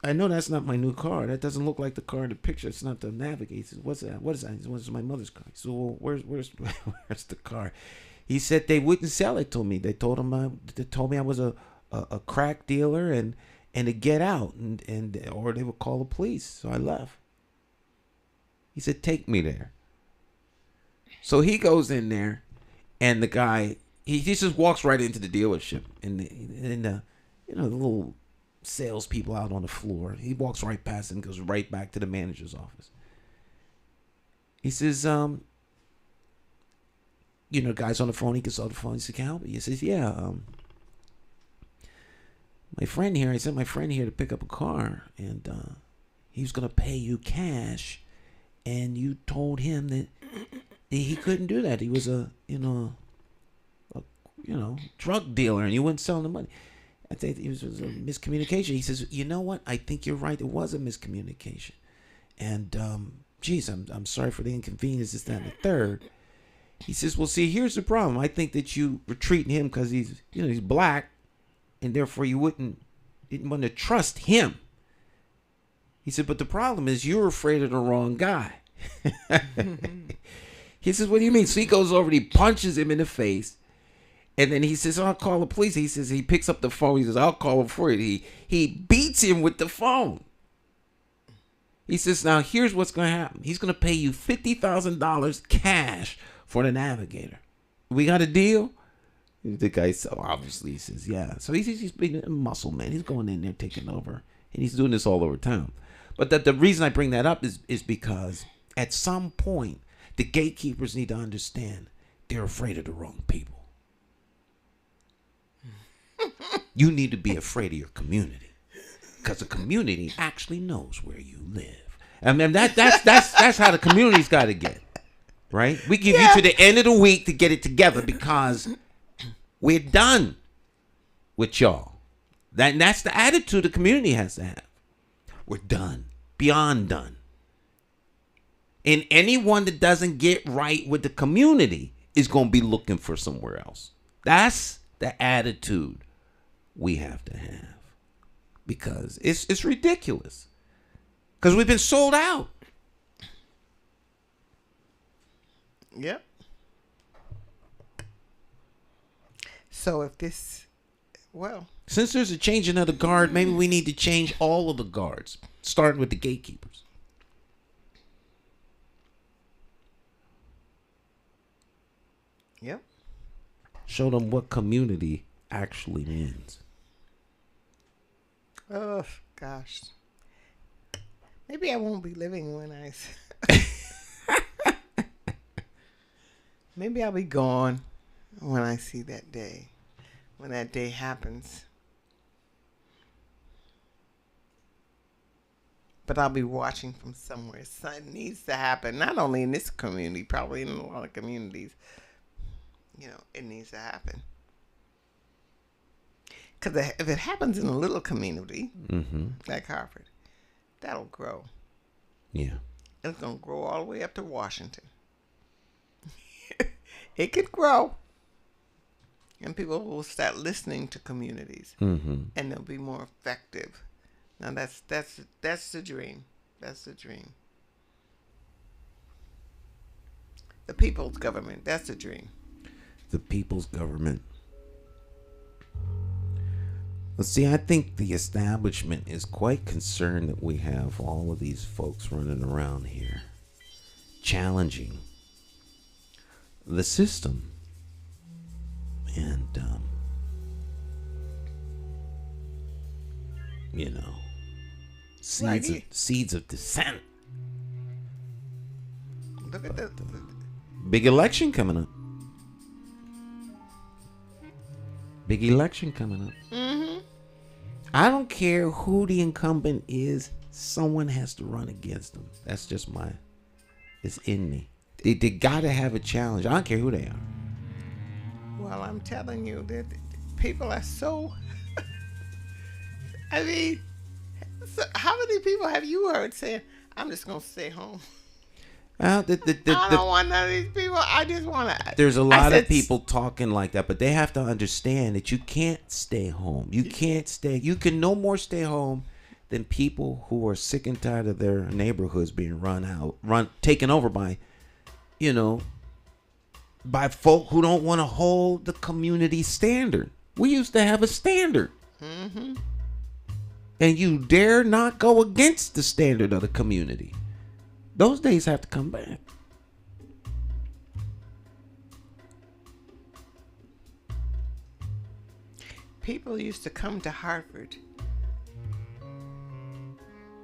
I know that's not my new car. That doesn't look like the car in the picture. It's not the Navigator. He says, what's that? What is that? He says, well, it's my mother's car. He said, well, where's the car? He said they wouldn't sell it to me. They told me I was a crack dealer and to get out and or they would call the police. So I left. He said, take me there. So he goes in there, and the guy he just walks right into the dealership, and the little salespeople out on the floor. He walks right past and goes right back to the manager's office. He says, the guy's on the phone. He gets on the phone. He says, can I help you? He says, yeah. My friend here, I sent my friend here to pick up a car, and he was going to pay you cash, and you told him that he couldn't do that. He was a drug dealer, and you wouldn't sell him the money. I think it was a miscommunication. He says, you know what? I think you're right. It was a miscommunication. And, geez, I'm sorry for the inconvenience, this, that, and the third. He says, well, see, here's the problem. I think that you were treating him because he's black, and therefore you didn't want to trust him. He said, but the problem is you're afraid of the wrong guy. He says, what do you mean? So he goes over and he punches him in the face. And then he says, I'll call the police. He says, he picks up the phone. He says, I'll call him for you. He beats him with the phone. He says, now here's what's going to happen. He's going to pay you $50,000 cash for the Navigator. We got a deal? The guy, so obviously, he says, yeah. So he's being a muscle man. He's going in there taking over. And he's doing this all over town. But the reason I bring that up is because at some point, the gatekeepers need to understand they're afraid of the wrong people. You need to be afraid of your community, because the community actually knows where you live. I mean, that's how the community's got to get, right? We give you to the end of the week to get it together because we're done with y'all. That's the attitude the community has to have. We're done, beyond done. And anyone that doesn't get right with the community is going to be looking for somewhere else. That's the attitude we have to have, because it's ridiculous, because we've been sold out. Yep. So since there's a changing of the guard, maybe we need to change all of the guards, starting with the gatekeepers. Yep. Show them what community actually means. Oh, gosh. Maybe I won't be living when Maybe I'll be gone when I see that day. When that day happens. But I'll be watching from somewhere. Something needs to happen. Not only in this community, probably in a lot of communities. It needs to happen. Because if it happens in a little community, like Hartford, that'll grow. Yeah. It's going to grow all the way up to Washington. It could grow. And people will start listening to communities. And they'll be more effective. Now, that's the dream. That's the dream. The people's government. That's the dream. The people's government. See, I think the establishment is quite concerned that we have all of these folks running around here challenging the system. And, you know, seeds of dissent. Look at the big election coming up. Big election coming up. Mm-hmm. I don't care who the incumbent is. Someone has to run against them. That's just it's in me. They got to have a challenge. I don't care who they are. Well, I'm telling you that people are so. I mean, how many people have you heard saying, "I'm just gonna stay home"? I don't want none of these people. I just want to. There's a lot of people talking like that, but they have to understand that you can't stay home. You can't stay. You can no more stay home than people who are sick and tired of their neighborhoods being taken over by, by folk who don't want to hold the community standard. We used to have a standard. Mm-hmm. And you dare not go against the standard of the community. Those days have to come back. People used to come to Hartford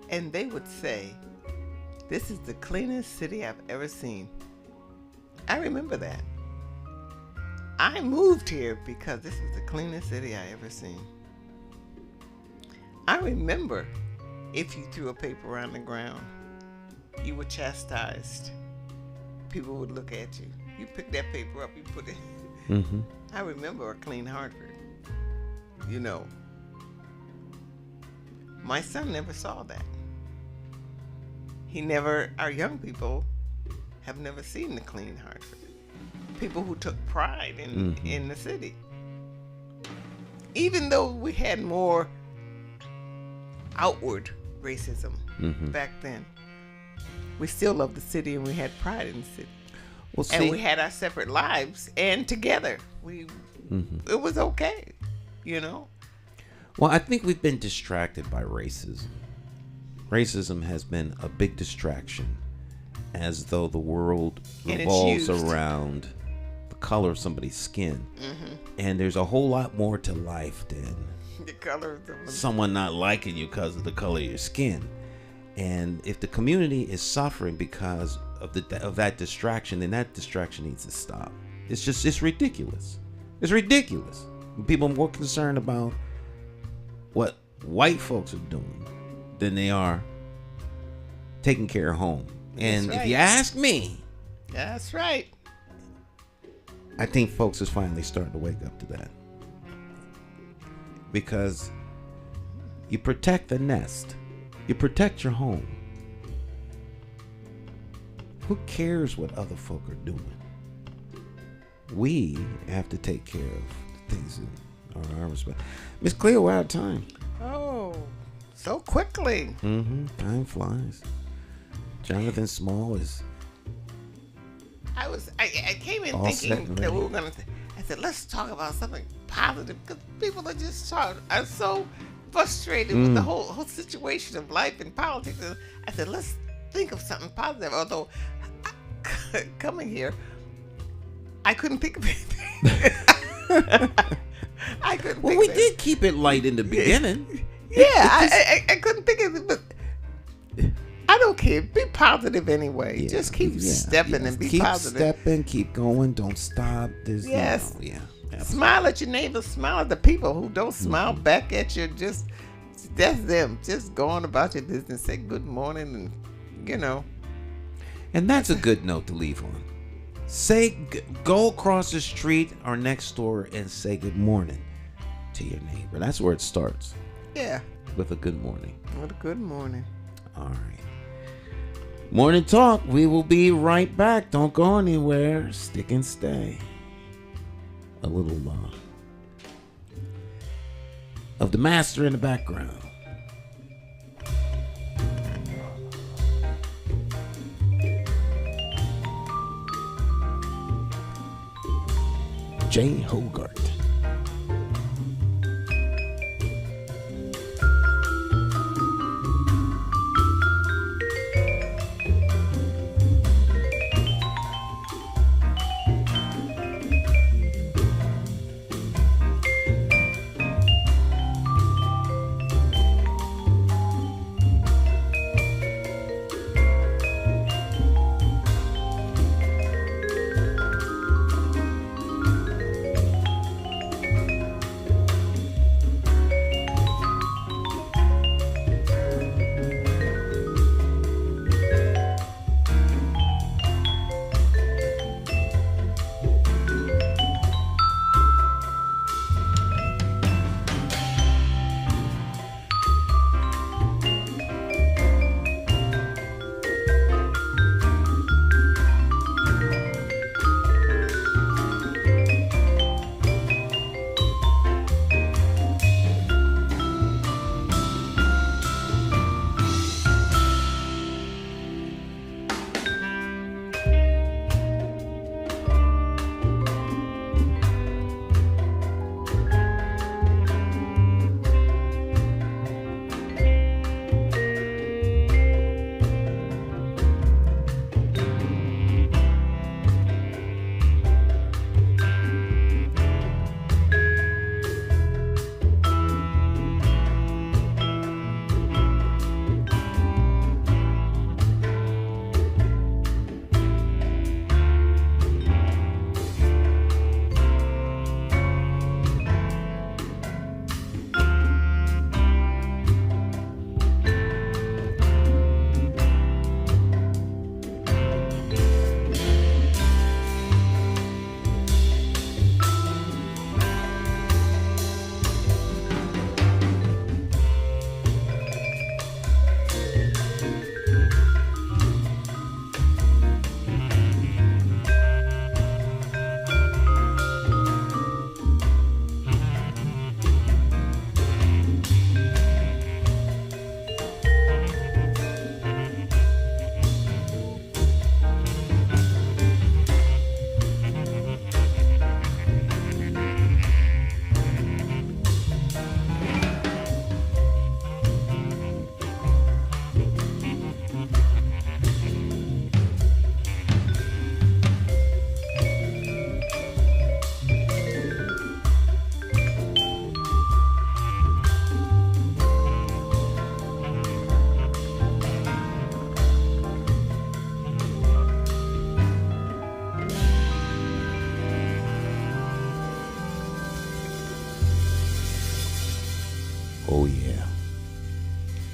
and they would say, "This is the cleanest city I've ever seen." I remember that. I moved here because this was the cleanest city I ever seen. I remember if you threw a paper on the ground, you were chastised. People would look at you. You pick that paper up, you put it. Mm-hmm. I remember a clean Hartford. My son never saw that. Our young people have never seen the clean Hartford. People who took pride in the city. Even though we had more outward racism back then, we still loved the city and we had pride in the city. Well, and we had our separate lives, and together it was okay, Well, I think we've been distracted by racism. Racism has been a big distraction, as though the world revolves around the color of somebody's skin. And there's a whole lot more to life than the color of someone not liking you because of the color of your skin. And if the community is suffering because of that distraction, then that distraction needs to stop. It's ridiculous. It's ridiculous. People are more concerned about what white folks are doing than they are taking care of home. And if you ask me, that's right. I think folks is finally starting to wake up to that. Because you protect the nest. You protect your home. Who cares what other folk are doing? We have to take care of the things that are our responsibility. Miss Cleo, we're out of time. Oh, so quickly. Time flies. Jonathan Small is. I came in thinking that we were gonna. I said, let's talk about something positive, because people are just so frustrated with the whole situation of life and politics. And I said, let's think of something positive. Although coming here, I couldn't think of anything. I couldn't. Well, we did keep it light in the beginning. Yeah, I couldn't think of it, but I don't care. Be positive anyway. Yeah, just keep stepping and be positive. Keep stepping, keep going. Don't stop. There's, yes. Absolutely. Smile at your neighbors. Smile at the people who don't smile back at you. That's them. Just go on about your business. Say good morning, and And that's a good note to leave on. Go across the street or next door and say good morning to your neighbor. That's where it starts. Yeah. With a good morning. With a good morning. All right. Morning Talk. We will be right back. Don't go anywhere. Stick and stay. A little of the master in the background. Jay Hogarth.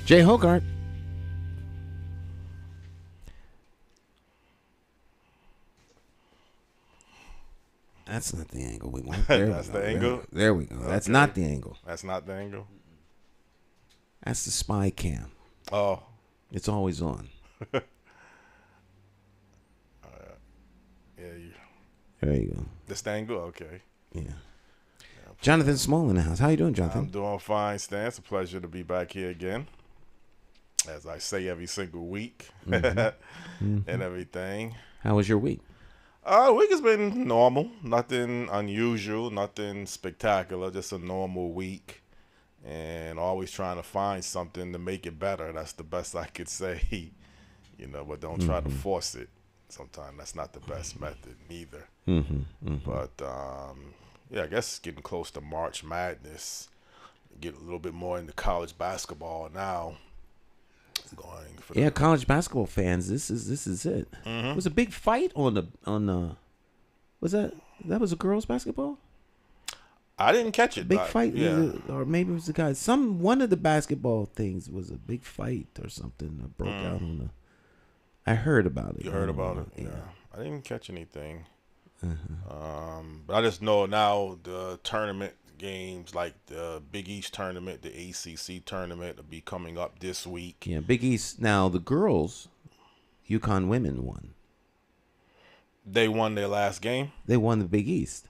Jay Hogart. That's not the angle we want. That's the angle? There we go. That's Okay. not the angle. That's not the angle? That's the spy cam. Oh. It's always on. Yeah. There you go. This the angle? Okay. Yeah. Jonathan Small in the house. How you doing, Jonathan? I'm doing fine, Stan. It's a pleasure to be back here again. As I say every single week and everything. How was your week? The week has been normal. Nothing unusual, nothing spectacular, just a normal week. And always trying to find something to make it better. That's the best I could say, but don't try to force it. Sometimes that's not the best method neither. But, I guess getting close to March Madness, get a little bit more into college basketball now. College basketball fans, this is it. It was a big fight on the was that was a girls basketball? I didn't catch it. Big fight, yeah. Or maybe it was the guys. One of the basketball things was a big fight or something that broke out on the. I heard about it. You heard about it? Yeah. I didn't catch anything. But I just know now the tournament games, like the Big East tournament, the ACC tournament, will be coming up this week. Yeah, Big East. Now the girls, UConn women won. They won their last game. They won the Big East.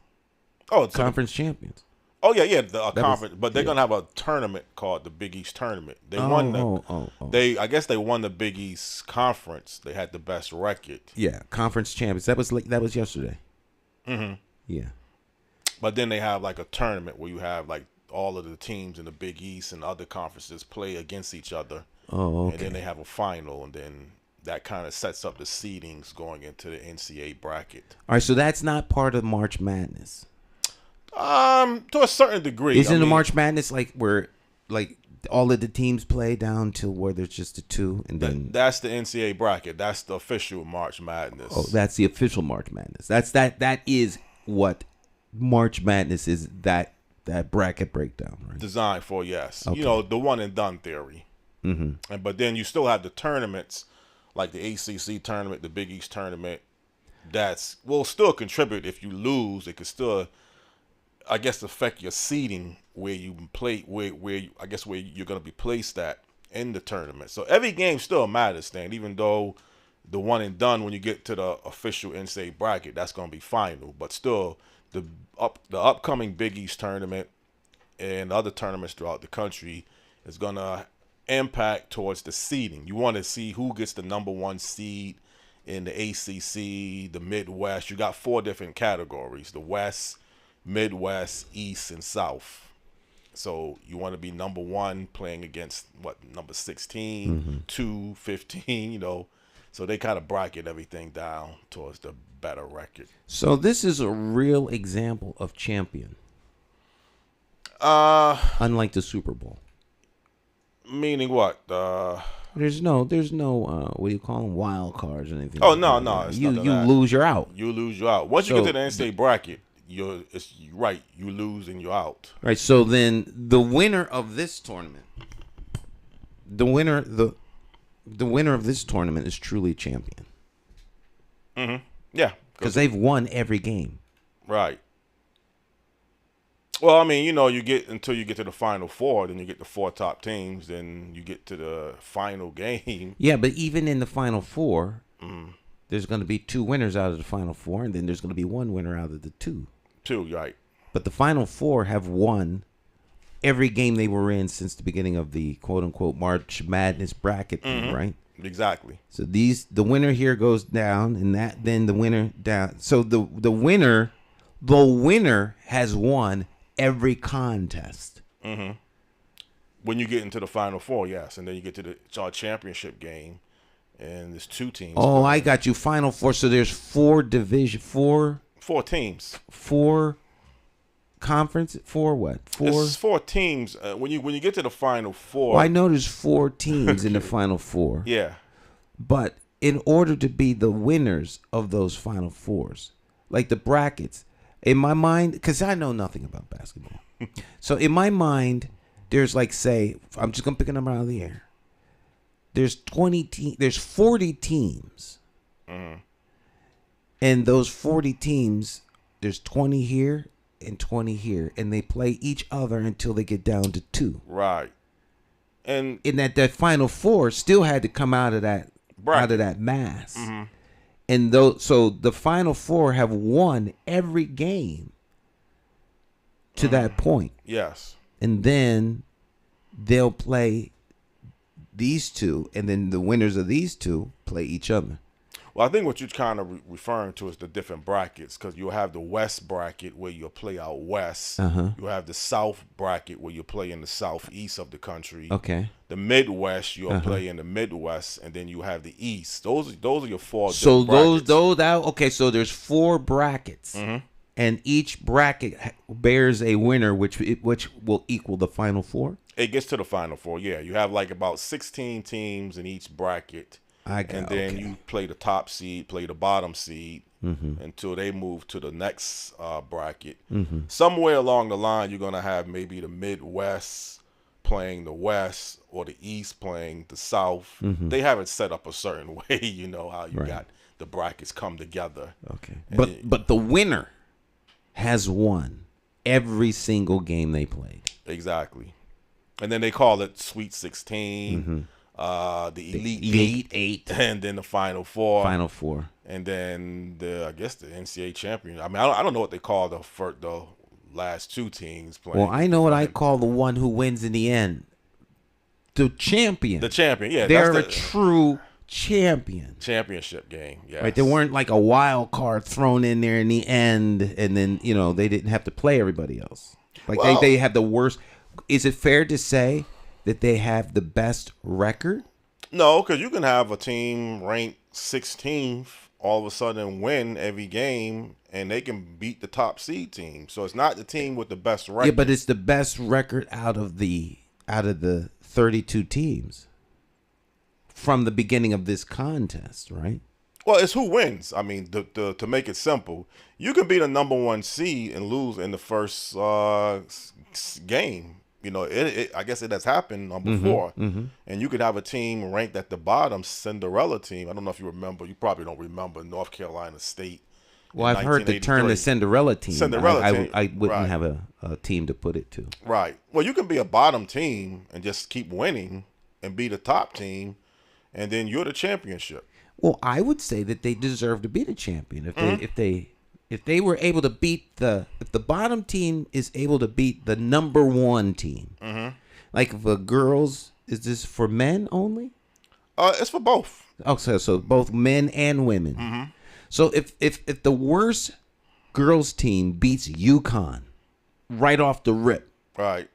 Oh, conference champions. Oh yeah, the conference. But they're gonna have a tournament called the Big East tournament. They won the. I guess they won the Big East conference. They had the best record. Yeah, conference champions. That was yesterday. Yeah. But then they have like a tournament where you have like all of the teams in the Big East and other conferences play against each other. Oh, okay. And then they have a final, and then that kind of sets up the seedings going into the NCAA bracket. All right, so that's not part of March Madness. To a certain degree. Isn't the March Madness like where like all of the teams play down to where there's just the two, and then that's the NCAA bracket. That's the official March Madness. Oh, that's the official March Madness. That is what March Madness is. That bracket breakdown, right? Designed for, yes. Okay. The one and done theory. But then you still have the tournaments, like the ACC tournament, the Big East tournament. Will still contribute. If you lose, it could still, I guess, affect your seeding where you play, where you're going to be placed at in the tournament. So every game still matters, Stan, even though the one and done, when you get to the official NCAA bracket, that's going to be final. But still, the upcoming Big East tournament and other tournaments throughout the country is going to impact towards the seeding. You want to see who gets the number one seed in the ACC, the Midwest. You got 4 different categories: the West, Midwest, East, and South. So you want to be number 1 playing against number 16, 2, 15, So they kind of bracket everything down towards the better record. So this is a real example of champion. Unlike the Super Bowl. Meaning what? There's no what do you call them, wild cards or anything. Oh, no. You lose, you're out. You lose, you're out. Once you get to the NCAA bracket, you're right. You lose and you're out. Right. So then the winner of this tournament, the winner of this tournament is truly champion. Yeah. Because they've won every game. Right. Well, I mean, you get until you get to the Final Four, then you get the 4 top teams, then you get to the final game. Yeah, but even in the Final Four, there's going to be 2 winners out of the Final Four, and then there's going to be 1 winner out of the 2. 2, right. But the Final Four have won every game they were in since the beginning of the quote-unquote March Madness bracket thing, right? Exactly. So the winner here goes down, and then the winner down. So the winner has won every contest. When you get into the Final Four, yes, and then you get to the championship game, and there's 2 teams. Oh, I got you. Final Four. So there's 4 teams. 4 conference. 4 what? 4. It's 4 teams. When you get to the Final Four. Well, I know there's 4 teams in the Final Four. Yeah. But in order to be the winners of those Final Fours, like the brackets, in my mind, because I know nothing about basketball, so in my mind, there's like, say, I'm just gonna pick a number out of the air. there's 40 teams. And those 40 teams, there's 20 here and 20 here, and they play each other until they get down to 2. Right. And in that Final Four still had to come out of that mass. And so the Final Four have won every game to that point. Yes. And then they'll play these two, and then the winners of these two play each other. Well, I think what you're kind of referring to is the different brackets, because you'll have the West bracket where you'll play out West. You'll have the South bracket where you play in the Southeast of the country. Okay. The Midwest, you'll play in the Midwest, and then you have the East. Those are your 4 so different brackets. Okay, so there's 4 brackets. And each bracket bears a winner, which will equal the Final Four? It gets to the Final Four, yeah. You have like about 16 teams in each bracket. You play the top seed, play the bottom seed until they move to the next bracket. Somewhere along the line, you're going to have maybe the Midwest playing the West or the East playing the South. They have it set up a certain way, you know, how you got the brackets come together. Okay. But the winner has won every single game they played. Exactly. And then they call it Sweet 16. The Elite Eight, and then the Final Four. And then I guess the NCAA champion. I mean, I don't know what they call the last 2 teams playing. Well, I know what I call the one who wins in the end. The champion. The champion, yeah. They're a true champion. Championship game, yeah. Right, they weren't like a wild card thrown in there in the end, and then, you know, they didn't have to play everybody else. Like, they had the worst. Is it fair to say that they have the best record? No, because you can have a team ranked 16th all of a sudden win every game, and they can beat the top seed team. So it's not the team with the best record. Yeah, but it's the best record out of the 32 teams from the beginning of this contest, right? Well, it's who wins. I mean, to make it simple, you can be the number 1 seed and lose in the first game. You know, I guess it has happened before. And you could have a team ranked at the bottom, Cinderella team. I don't know if you remember. You probably don't remember North Carolina State. Well, I've heard the term the Cinderella team. Cinderella team. I wouldn't have a team to put it to. Right. Well, you can be a bottom team and just keep winning and be the top team, and then you're the championship. Well, I would say that they deserve to be the champion if they were able to beat if the bottom team is able to beat the number 1 team. Like if the girls, is this for men only? It's for both. Oh, so both men and women. So if the worst girls team beats UConn right off the rip, right,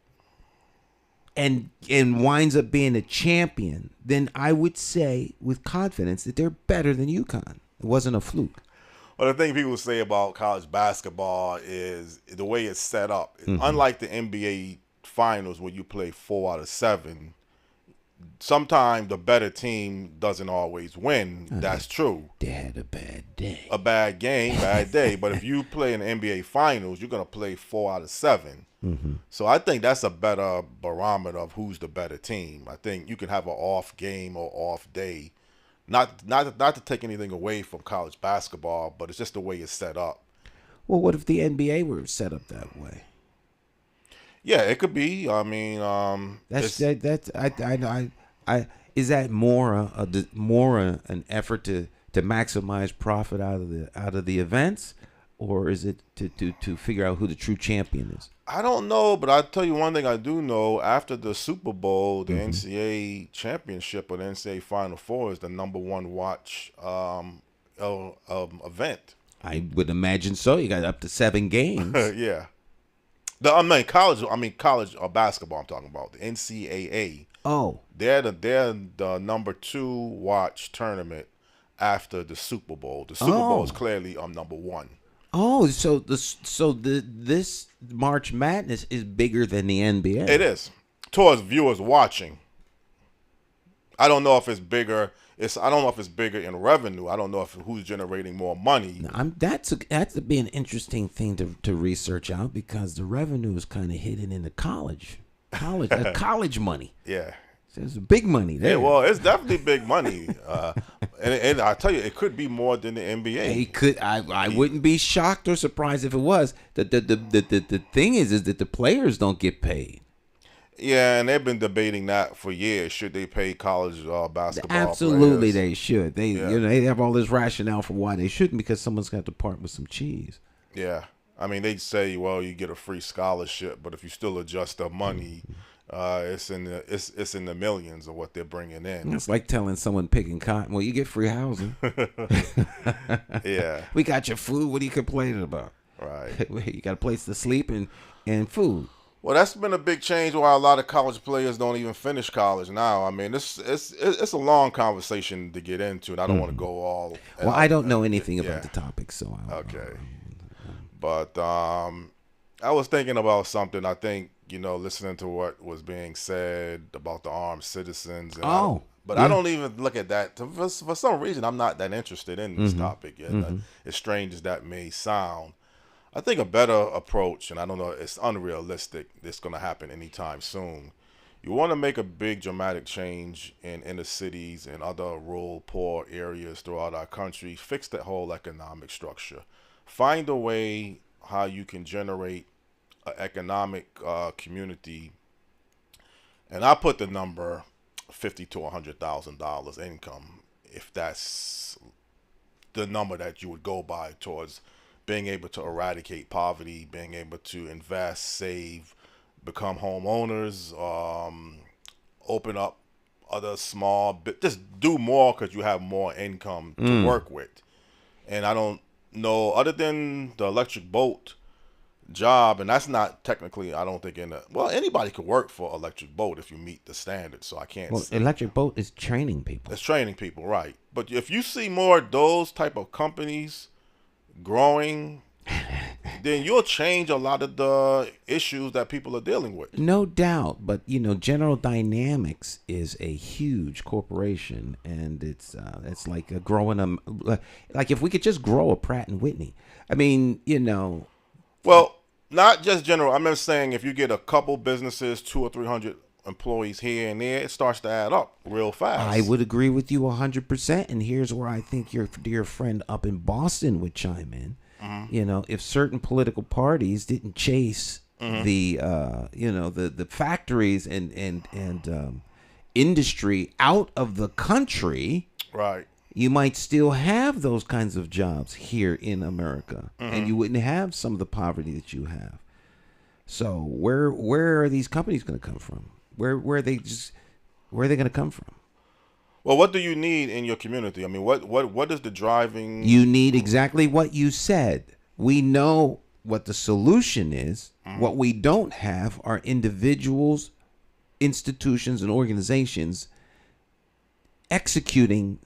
and winds up being a champion, then I would say with confidence that they're better than UConn. It wasn't a fluke. Well, the thing people say about college basketball is the way it's set up. Unlike the NBA finals where you play 4 out of 7, sometimes the better team doesn't always win. That's true. They had a bad day. A bad game, bad day. But if you play in the NBA finals, you're going to play 4 out of 7. So I think that's a better barometer of who's the better team. I think you can have an off game or off day. Not to take anything away from college basketball, but it's just the way it's set up. Well, what if the NBA were set up that way? Yeah, it could be. I mean, is that more an effort to maximize profit out of the events, or is it to figure out who the true champion is? I don't know, but I'll tell you one thing I do know. After the Super Bowl, the NCAA championship or the NCAA Final Four is the number 1 watch event. I would imagine so. You got up to 7 games. Yeah. College basketball I'm talking about. The NCAA. Oh. They're the number 2 watch tournament after the Super Bowl. The Super Bowl is clearly number 1. Oh, so this March Madness is bigger than the NBA. It is, towards viewers watching. I don't know if it's bigger. I don't know if it's bigger in revenue. I don't know who's generating more money. That's to be an interesting thing to research out, because the revenue is kind of hidden in the college money. Yeah. There's big money there. Yeah, well, it's definitely big money, and I tell you, it could be more than the NBA. It could. I wouldn't be shocked or surprised if it was. The thing is that the players don't get paid. Yeah, and they've been debating that for years. Should they pay college basketball Absolutely, players? they should. They they have all this rationale for why they shouldn't, because someone's got to part with some cheese. Yeah, I mean, they say, well, you get a free scholarship, but if you still adjust the money, it's in the millions of what they're bringing in. It's like telling someone picking cotton, well, you get free housing. Yeah, we got your food. What are you complaining about? right. You got a place to sleep and food. Well, that's been a big change. Why a lot of college players don't even finish college now. I mean, it's a long conversation to get into, and I don't want to go all. Well, I don't know anything about the topic, so okay. But I was thinking about something. I think, listening to what was being said about the armed citizens. And I don't even look at that. For some reason, I'm not that interested in this topic. And as strange as that may sound, I think a better approach, and I don't know, it's unrealistic, it's going to happen anytime soon. You want to make a big dramatic change in inner cities and other rural, poor areas throughout our country. Fix that whole economic structure. Find a way how you can generate an economic community. And I put the number $50,000 to $100,000 income, if that's the number that you would go by towards being able to eradicate poverty, being able to invest, save, become homeowners, open up other just do more because you have more income to work with. And I don't know, other than the electric boat job, and that's not technically, I don't think anybody could work for electric boat if you meet the standards, so I can't. Well, electric boat is training people. It's training people, right. But if you see more of those type of companies growing, then you'll change a lot of the issues that people are dealing with. No doubt, but General Dynamics is a huge corporation, and it's like growing like if we could just grow a Pratt and Whitney. I mean, Well, not just General. I'm just saying if you get a couple businesses, 200 or 300 employees here and there, it starts to add up real fast. I would agree with you 100%. And here's where I think your dear friend up in Boston would chime in. If certain political parties didn't chase the factories and industry out of the country, right, you might still have those kinds of jobs here in America, and you wouldn't have some of the poverty that you have. So where are these companies going to come from? Where are they going to come from? Well, what do you need in your community? I mean, what is the driving? You need exactly what you said. We know what the solution is. What we don't have are individuals, institutions, and organizations executing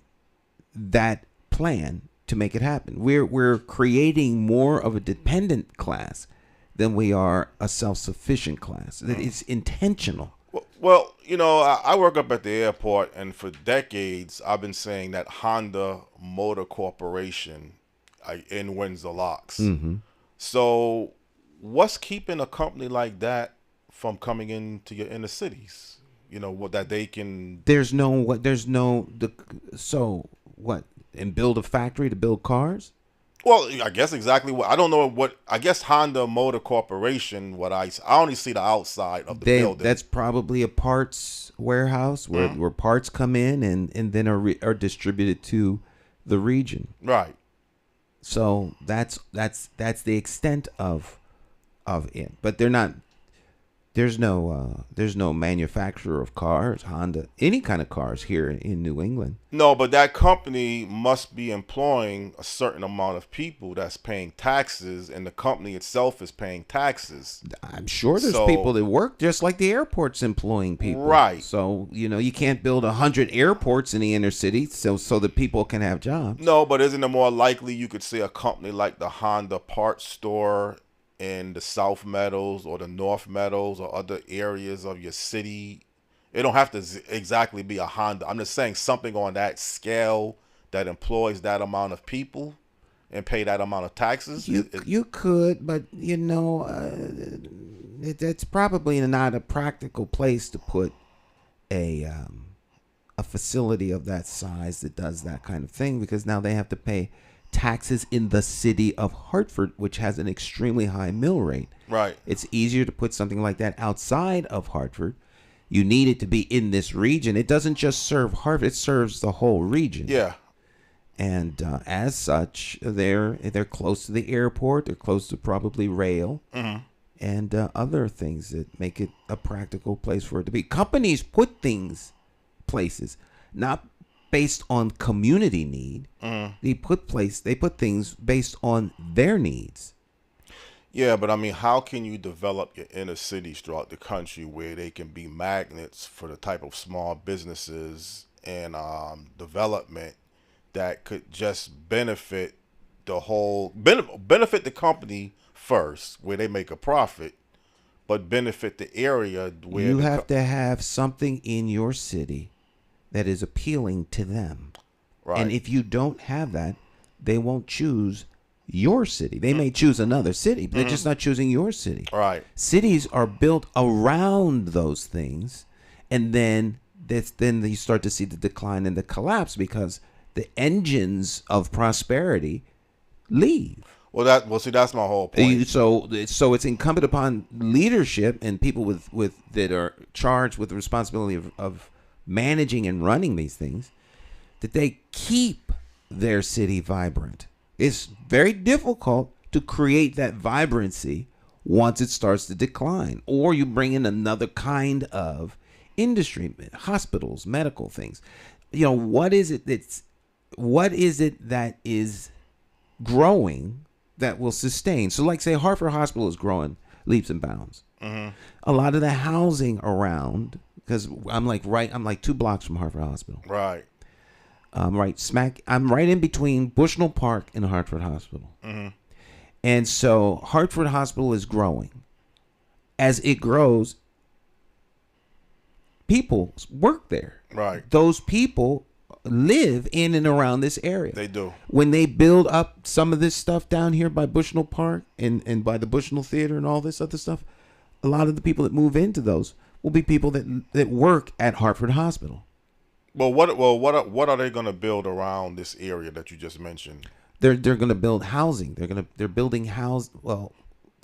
that plan to make it happen. We're creating more of a dependent class than we are a self-sufficient class. It's intentional. Well, I work up at the airport, and for decades, I've been saying that Honda Motor Corporation wins the locks. So what's keeping a company like that from coming into your inner cities? That they can... And build a factory to build cars? Well, I guess exactly what I don't know what I guess Honda Motor Corporation. I only see the outside of the building. That's probably a parts warehouse where parts come in and then are distributed to the region. Right. So that's the extent of it. But they're not. There's no manufacturer of cars, Honda, any kind of cars here in New England. No, but that company must be employing a certain amount of people that's paying taxes, and the company itself is paying taxes. I'm sure there's people that work just like the airport's employing people. Right. So, you can't build 100 airports in the inner city so that people can have jobs. No, but isn't it more likely you could see a company like the Honda parts store in the South Meadows or the North Meadows or other areas of your city? It don't have to exactly be a Honda. I'm just saying something on that scale that employs that amount of people and pay that amount of taxes. You could, but it's probably not a practical place to put a facility of that size that does that kind of thing, because now they have to pay taxes in the city of Hartford, which has an extremely high mill rate. Right. It's easier to put something like that outside of Hartford. You need it to be in this region. It doesn't just serve Hartford; it serves the whole region. Yeah. And as such, they're close to the airport. They're close to probably rail and other things that make it a practical place for it to be. Companies put things places, not based on community need. They put things based on their needs. Yeah, but I mean, how can you develop your inner cities throughout the country where they can be magnets for the type of small businesses and development that could just benefit the whole, benefit the company first, where they make a profit, but benefit the area where you have to have something in your city that is appealing to them. Right. And if you don't have that, they won't choose your city. They may choose another city, but they're just not choosing your city. Right. Cities are built around those things, and then you start to see the decline and the collapse because the engines of prosperity leave. Well, see, that's my whole point. So it's incumbent upon leadership and people with that are charged with the responsibility of managing and running these things, that they keep their city vibrant. It's very difficult to create that vibrancy once it starts to decline, or you bring in another kind of industry, hospitals, medical things. What is it that is growing that will sustain? So like say Hartford Hospital is growing leaps and bounds. A lot of the housing around, because I'm like 2 blocks from Hartford Hospital. Right. I'm right in between Bushnell Park and Hartford Hospital. And so Hartford Hospital is growing. As it grows, people work there. Right. Those people live in and around this area. They do. When they build up some of this stuff down here by Bushnell Park and by the Bushnell Theater and all this other stuff, a lot of the people that move into those will be people that work at Hartford Hospital. What are they going to build around this area that you just mentioned? They're going to build housing. They're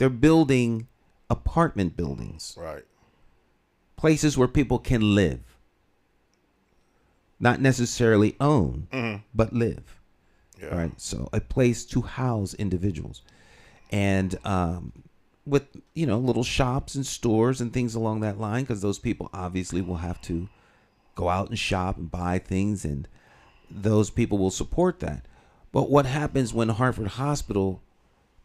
building apartment buildings. Right. Places where people can live. Not necessarily own, but live. Yeah. Right. So a place to house individuals. And with little shops and stores and things along that line, because those people obviously will have to go out and shop and buy things, and those people will support that. But what happens when Hartford Hospital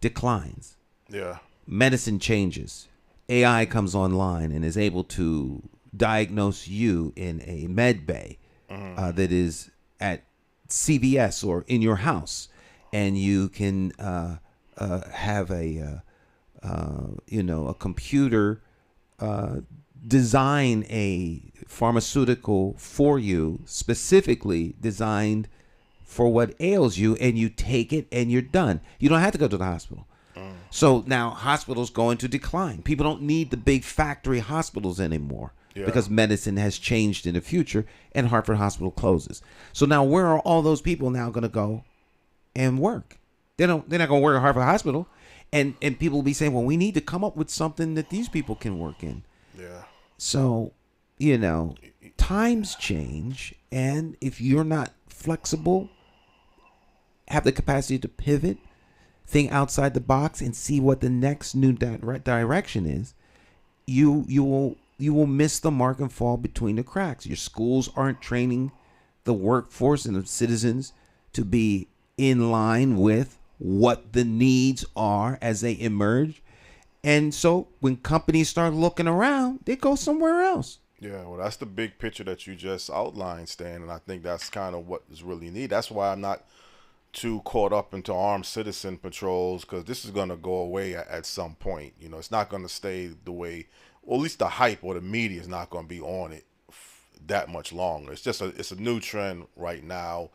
declines? Yeah. Medicine changes. AI comes online and is able to diagnose you in a med bay that is at CVS or in your house, and you can have a computer design a pharmaceutical for you, specifically designed for what ails you, and you take it and you're done. You don't have to go to the hospital. So now hospitals go into decline. People don't need the big factory hospitals anymore because medicine has changed in the future, and Hartford Hospital closes. So now where are all those people now going to go and work? They're not going to work at Hartford Hospital, and people will be saying, well, we need to come up with something that these people can work in. Yeah. So, times change, and if you're not flexible, have the capacity to pivot, think outside the box, and see what the next new direction is, you will miss the mark and fall between the cracks. Your schools aren't training the workforce and the citizens to be in line with what the needs are as they emerge. And so when companies start looking around, they go somewhere else. Yeah, well, that's the big picture that you just outlined, Stan, and I think that's kind of what is really needed. That's why I'm not too caught up into armed citizen patrols, because this is going to go away at some point. It's not going to stay the way, or at least the hype or the media is not going to be on it that much longer. It's a new trend right now.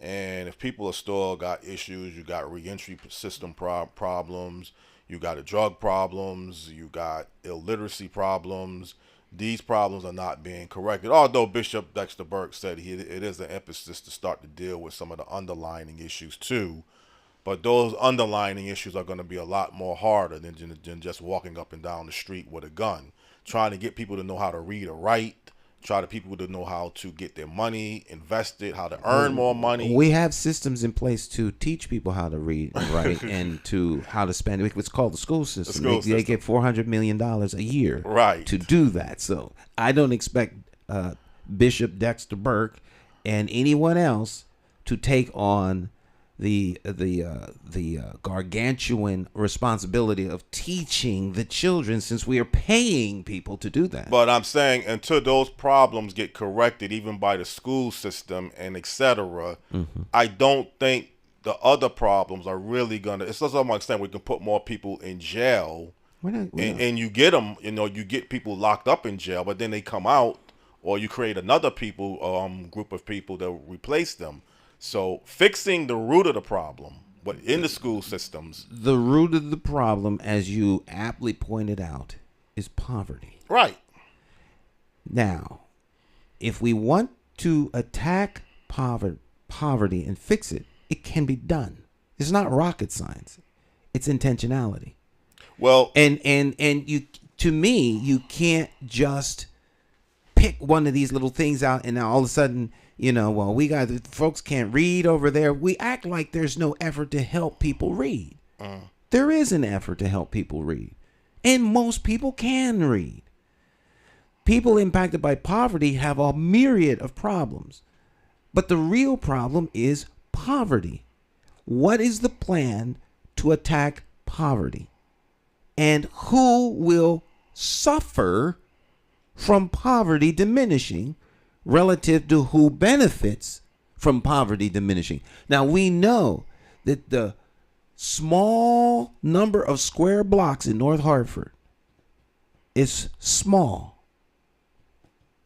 And if people are still got issues, you got reentry system problems, you got drug problems, you got illiteracy problems, these problems are not being corrected. Although Bishop Dexter Burke said it is an emphasis to start to deal with some of the underlying issues too. But those underlying issues are going to be a lot more harder than just walking up and down the street with a gun. Trying to get people to know how to read or write, try to people to know how to get their money invested, how to earn more money. We have systems in place to teach people how to read and write and to how to spend. It's called the school system. They get $400 million a year to do that. So I don't expect Bishop Dexter Burke and anyone else to take on the gargantuan responsibility of teaching the children, since we are paying people to do that. But I'm saying until those problems get corrected, even by the school system and etc., I don't think the other problems are really gonna. It's just I'm saying we can put more people in jail, and you get them. You get people locked up in jail, but then they come out, or you create another group of people that replace them. So fixing the root of the problem, but in the school systems. The root of the problem, as you aptly pointed out, is poverty. Right. Now, if we want to attack poverty and fix it, it can be done. It's not rocket science. It's intentionality. Well, and you, to me, you can't just pick one of these little things out and now all of a sudden, we got folks can't read over there. We act like there's no effort to help people read. There is an effort to help people read, and most people can read. People impacted by poverty have a myriad of problems, but the real problem is poverty. What is the plan to attack poverty? And who will suffer from poverty diminishing relative to who benefits from poverty diminishing? Now, we know that the small number of square blocks in North Hartford is small.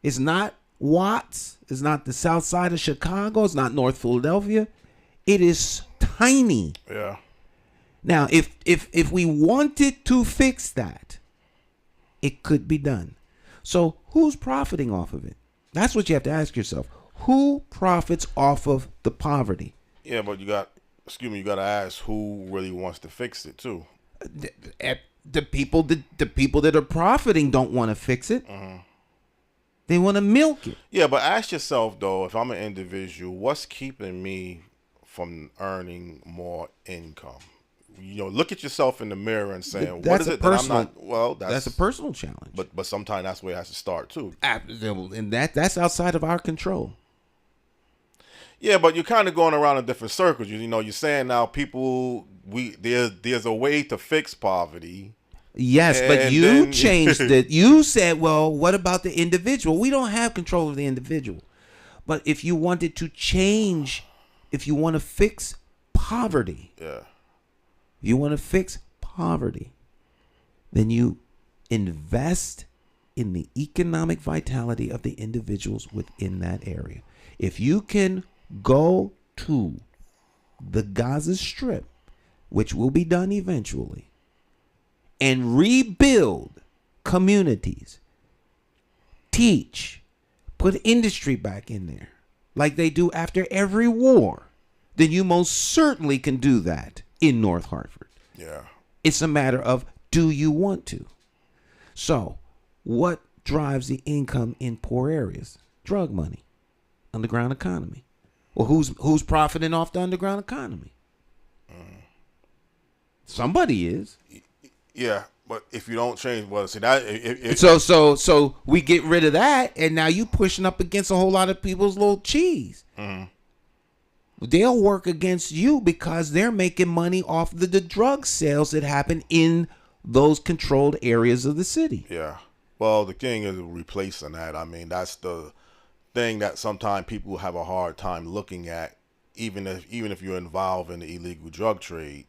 It's not Watts. It's not the south side of Chicago. It's not North Philadelphia. It is tiny. Yeah. Now, if we wanted to fix that, it could be done. So who's profiting off of it? That's what you have to ask yourself. Who profits off of the poverty? Yeah, but you got to ask who really wants to fix it too. The people that are profiting don't want to fix it. They want to milk it. Yeah, but ask yourself though, if I'm an individual, what's keeping me from earning more income? Look at yourself in the mirror and saying, what is it that I'm not? Well, that's a personal challenge. But sometimes that's where it has to start too. And that's outside of our control. Yeah, but you're kind of going around in different circles. You're saying now people, there's a way to fix poverty. Yes, but you changed it. You said, well, what about the individual? We don't have control of the individual. But if you wanted to change, if you want to fix poverty, you want to fix poverty, then you invest in the economic vitality of the individuals within that area. If you can go to the Gaza Strip, which will be done eventually, and rebuild communities, teach, put industry back in there, like they do after every war, then you most certainly can do that in North Hartford. Yeah. It's a matter of, do you want to? So, what drives the income in poor areas? Drug money, underground economy. Well, who's profiting off the underground economy? Somebody is. Yeah, but if you don't change, well, see that. So we get rid of that, and now you pushing up against a whole lot of people's little cheese. They'll work against you because they're making money off the drug sales that happen in those controlled areas of the city. Yeah. Well, the thing is replacing that. I mean, that's the thing that sometimes people have a hard time looking at, even if you're involved in the illegal drug trade.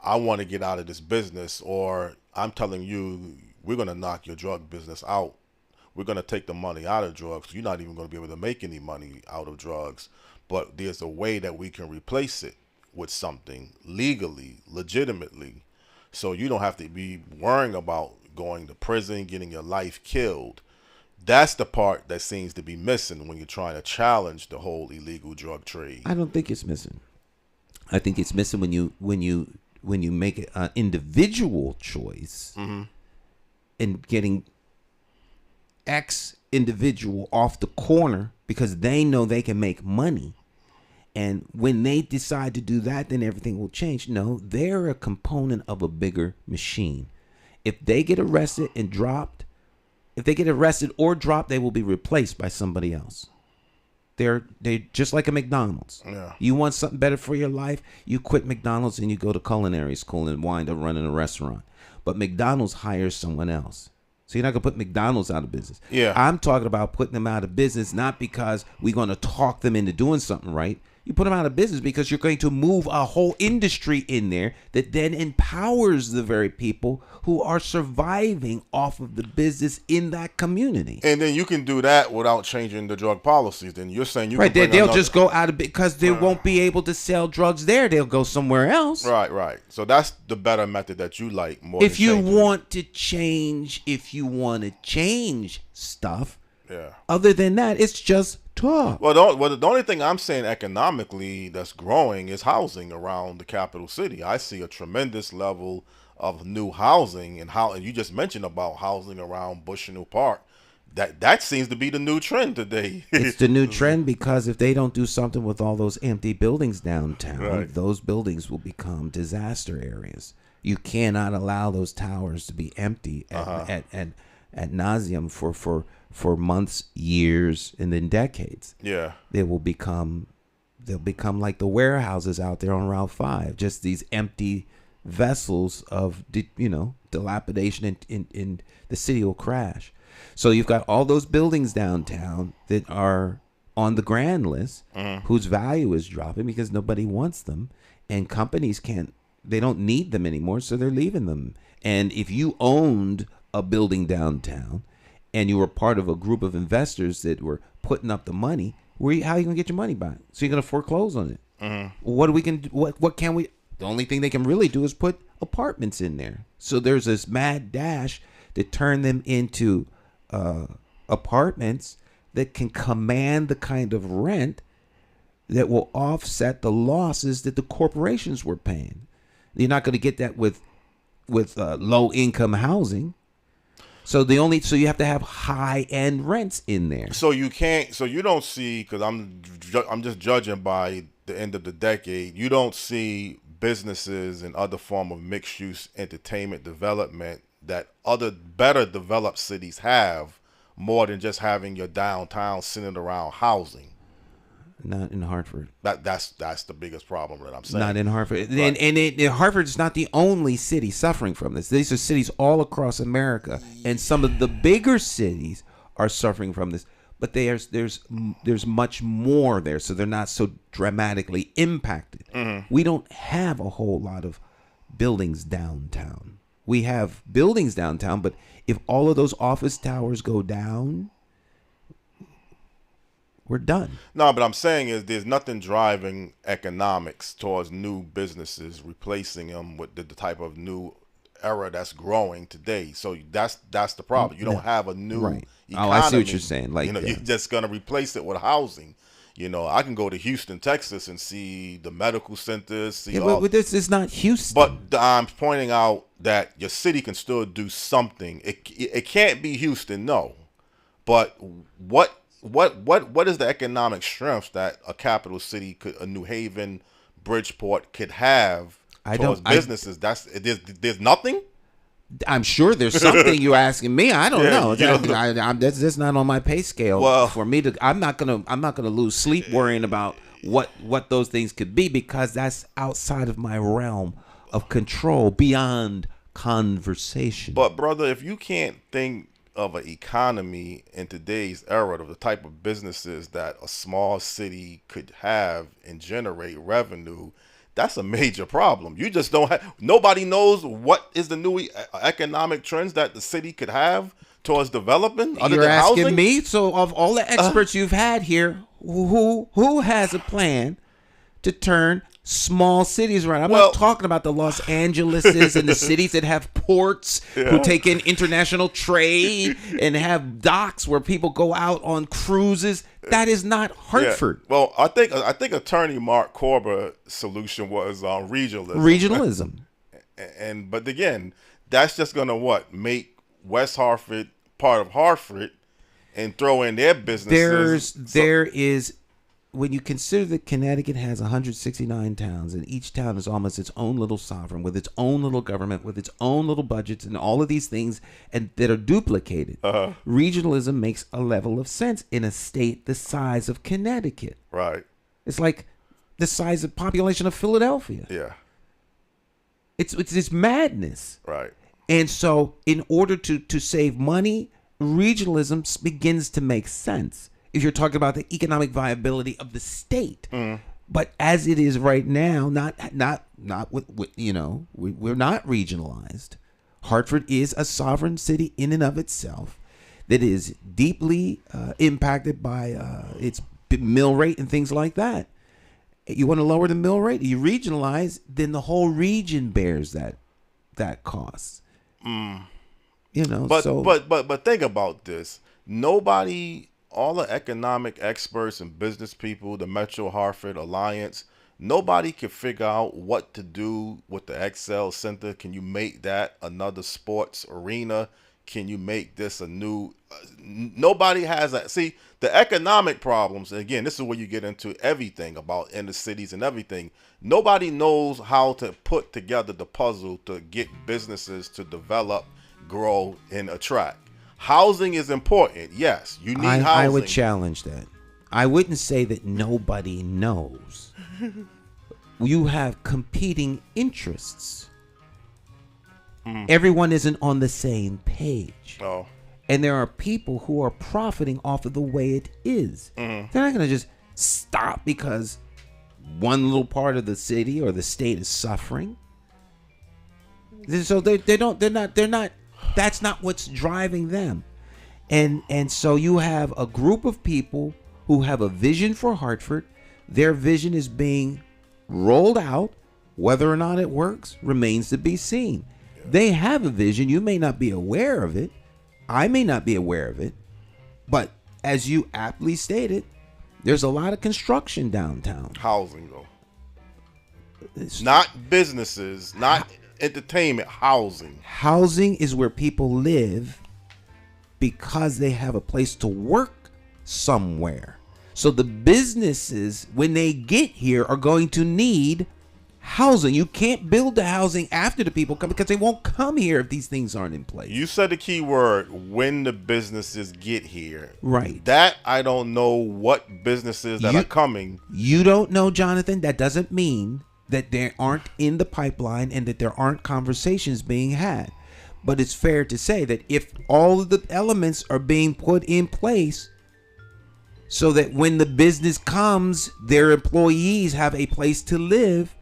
I want to get out of this business, or I'm telling you, we're going to knock your drug business out. We're going to take the money out of drugs. You're not even going to be able to make any money out of drugs. But there's a way that we can replace it with something legally, legitimately, so you don't have to be worrying about going to prison, getting your life killed. That's the part that seems to be missing when you're trying to challenge the whole illegal drug trade. I don't think it's missing. I think it's missing when you make an individual choice in getting X individual off the corner because they know they can make money. And when they decide to do that, then everything will change. No, they're a component of a bigger machine. If they get arrested and dropped, they will be replaced by somebody else. They're just like a McDonald's. Yeah. You want something better for your life, you quit McDonald's and you go to culinary school and wind up running a restaurant. But McDonald's hires someone else. So you're not going to put McDonald's out of business. Yeah. I'm talking about putting them out of business, not because we're going to talk them into doing something right. You put them out of business because you're going to move a whole industry in there that then empowers the very people who are surviving off of the business in that community. And then you can do that without changing the drug policies. Then you're saying you can bring they'll just go out of it because they won't be able to sell drugs there. They'll go somewhere else. Right. So that's the better method that you like more. If you want to change stuff, other than that, it's just talk. Well, the only thing I'm saying economically that's growing is housing around the capital city. I see a tremendous level of new housing, and you just mentioned about housing around Bushnell Park. That seems to be the new trend today. It's the new trend because if they don't do something with all those empty buildings downtown, those buildings will become disaster areas. You cannot allow those towers to be empty at nauseum for months, years, and then decades. Yeah. They'll become like the warehouses out there on Route 5, just these empty vessels of dilapidation, and the city will crash. So you've got all those buildings downtown that are on the grand list, whose value is dropping because nobody wants them, and companies they don't need them anymore, so they're leaving them. And if you owned a building downtown and you were part of a group of investors that were putting up the money, how are you going to get your money back? So you're going to foreclose on it. What can we? The only thing they can really do is put apartments in there. So there's this mad dash to turn them into apartments that can command the kind of rent that will offset the losses that the corporations were paying. You're not going to get that with low income housing. So you have to have high end rents in there. So you don't see, because I'm just judging by the end of the decade, you don't see businesses and other form of mixed use entertainment development that other better developed cities have, more than just having your downtown centered around housing. Not in Hartford. That's the biggest problem that I'm saying. Not in Hartford. Right. And Hartford is not the only city suffering from this. These are cities all across America, and some of the bigger cities are suffering from this. But there's much more there, so they're not so dramatically impacted. We don't have a whole lot of buildings downtown. We have buildings downtown, but if all of those office towers go down, we're done. No, but I'm saying is there's nothing driving economics towards new businesses, replacing them with the type of new era that's growing today. So that's the problem. You don't have a new economy. Oh, I see what you're saying. Like, you're just gonna replace it with housing. I can go to Houston, Texas, and see the medical centers. But this is not Houston. But I'm pointing out that your city can still do something. It can't be Houston, no. But what is the economic strength that a capital city a New Haven, Bridgeport could have towards businesses? There's nothing. I'm sure there's something. You're asking me. I don't know. That's not on my pay scale for me to. I'm not gonna lose sleep worrying about what those things could be, because that's outside of my realm of control, beyond conversation. But brother, if you can't think of an economy in today's era of the type of businesses that a small city could have and generate revenue, that's a major problem. You just don't have, nobody knows what is the new economic trends that the city could have towards developing. You're asking housing? Me? So of all the experts you've had here, who has a plan to turn small cities around. I'm not talking about the Los Angeleses and the cities that have ports who take in international trade and have docks where people go out on cruises. That is not Hartford. Yeah. Well, I think Attorney Mark Corber's solution was regionalism. Regionalism. But again, that's just gonna make West Hartford part of Hartford and throw in their businesses. There is. When you consider that Connecticut has 169 towns and each town is almost its own little sovereign with its own little government, with its own little budgets and all of these things and that are duplicated, regionalism makes a level of sense in a state the size of Connecticut. Right. It's like the size of population of Philadelphia. Yeah. It's this madness. Right. And so in order to save money, regionalism begins to make sense. If you're talking about the economic viability of the state, but as it is right now, not with we're not regionalized. Hartford is a sovereign city in and of itself that is deeply impacted by its mill rate and things like that. You want to lower the mill rate, you regionalize, then the whole region bears that cost. But think about this. All the economic experts and business people, the Metro Hartford Alliance, nobody can figure out what to do with the Excel Center. Can you make that another sports arena? Can you make this a new... nobody has that. See, the economic problems, and again, this is where you get into everything about inner cities and everything. Nobody knows how to put together the puzzle to get businesses to develop, grow, and attract. Housing is important. Yes, you need housing. I would challenge that. I wouldn't say that nobody knows. You have competing interests. Everyone isn't on the same page. Oh. And there are people who are profiting off of the way it is. They're not going to just stop because one little part of the city or the state is suffering. So they're not. That's not what's driving them. And so you have a group of people who have a vision for Hartford. Their vision is being rolled out. Whether or not it works remains to be seen. They have a vision. You may not be aware of it. I may not be aware of it. But as you aptly stated, there's a lot of construction downtown. Housing, though. Not businesses, not entertainment, housing. Housing is where people live because they have a place to work somewhere. So the businesses, when they get here, are going to need housing. You can't build the housing after the people come because they won't come here if these things aren't in place. You said the key word, when the businesses get here. Right. That I don't know what businesses that are coming. You don't know, Jonathan. That doesn't mean that they aren't in the pipeline and that there aren't conversations being had. But it's fair to say that if all of the elements are being put in place so that when the business comes, their employees have a place to live,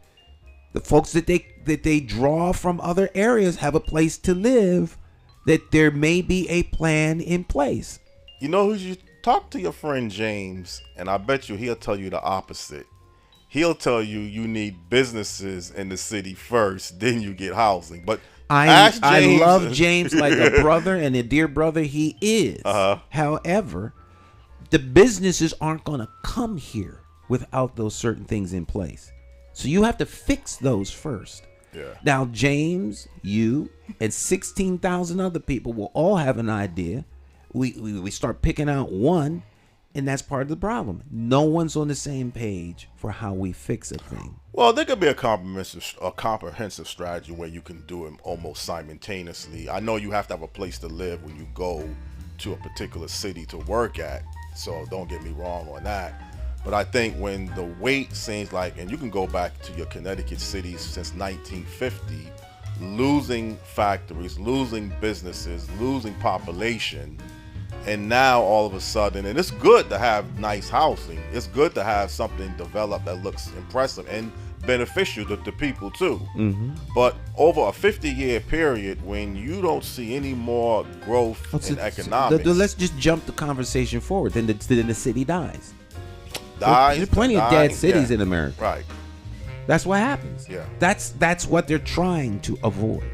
the folks that they draw from other areas have a place to live, that there may be a plan in place. You know who you talk to? Your friend James, and I bet you he'll tell you the opposite. He'll tell you need businesses in the city first, then you get housing. But I love James like a brother and a dear brother he is. However, the businesses aren't going to come here without those certain things in place. So you have to fix those first. Yeah. Now, James, you, and 16,000 other people will all have an idea. We start picking out one, and that's part of the problem. No one's on the same page for how we fix a thing. Well, there could be a comprehensive strategy where you can do it almost simultaneously. I know you have to have a place to live when you go to a particular city to work at, so don't get me wrong on that. But I think when the weight seems like, and you can go back to your Connecticut cities since 1950, losing factories, losing businesses, losing population, and now all of a sudden, and it's good to have nice housing. It's good to have something developed that looks impressive and beneficial to people too. But over a 50-year period, when you don't see any more growth in economics, let's just jump the conversation forward. Then the city dies. Dies. There's plenty of dead cities in America. Right. That's what happens. Yeah. That's what they're trying to avoid.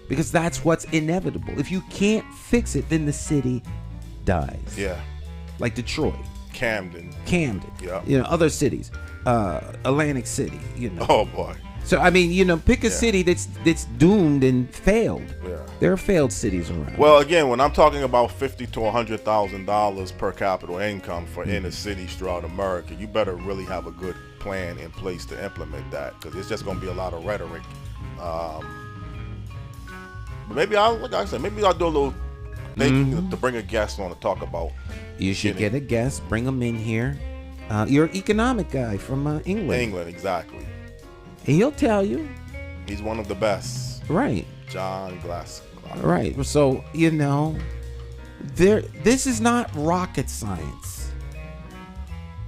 Because that's what's inevitable. If you can't fix it, then the city dies. Yeah. Like Detroit. Camden. Yeah. Other cities. Atlantic City, Oh boy. So I mean, pick a city that's doomed and failed. Yeah. There are failed cities around. Well, again, when I'm talking about $50,000 to $100,000 per capita income for inner cities throughout America, you better really have a good plan in place to implement that, because it's just going to be a lot of rhetoric. But maybe I'll do a little thing to bring a guest on to talk about. You should get a guest, bring them in here. You're an economic guy from England. England, exactly. And he'll tell you. He's one of the best. Right. John Glass. Right. So, this is not rocket science.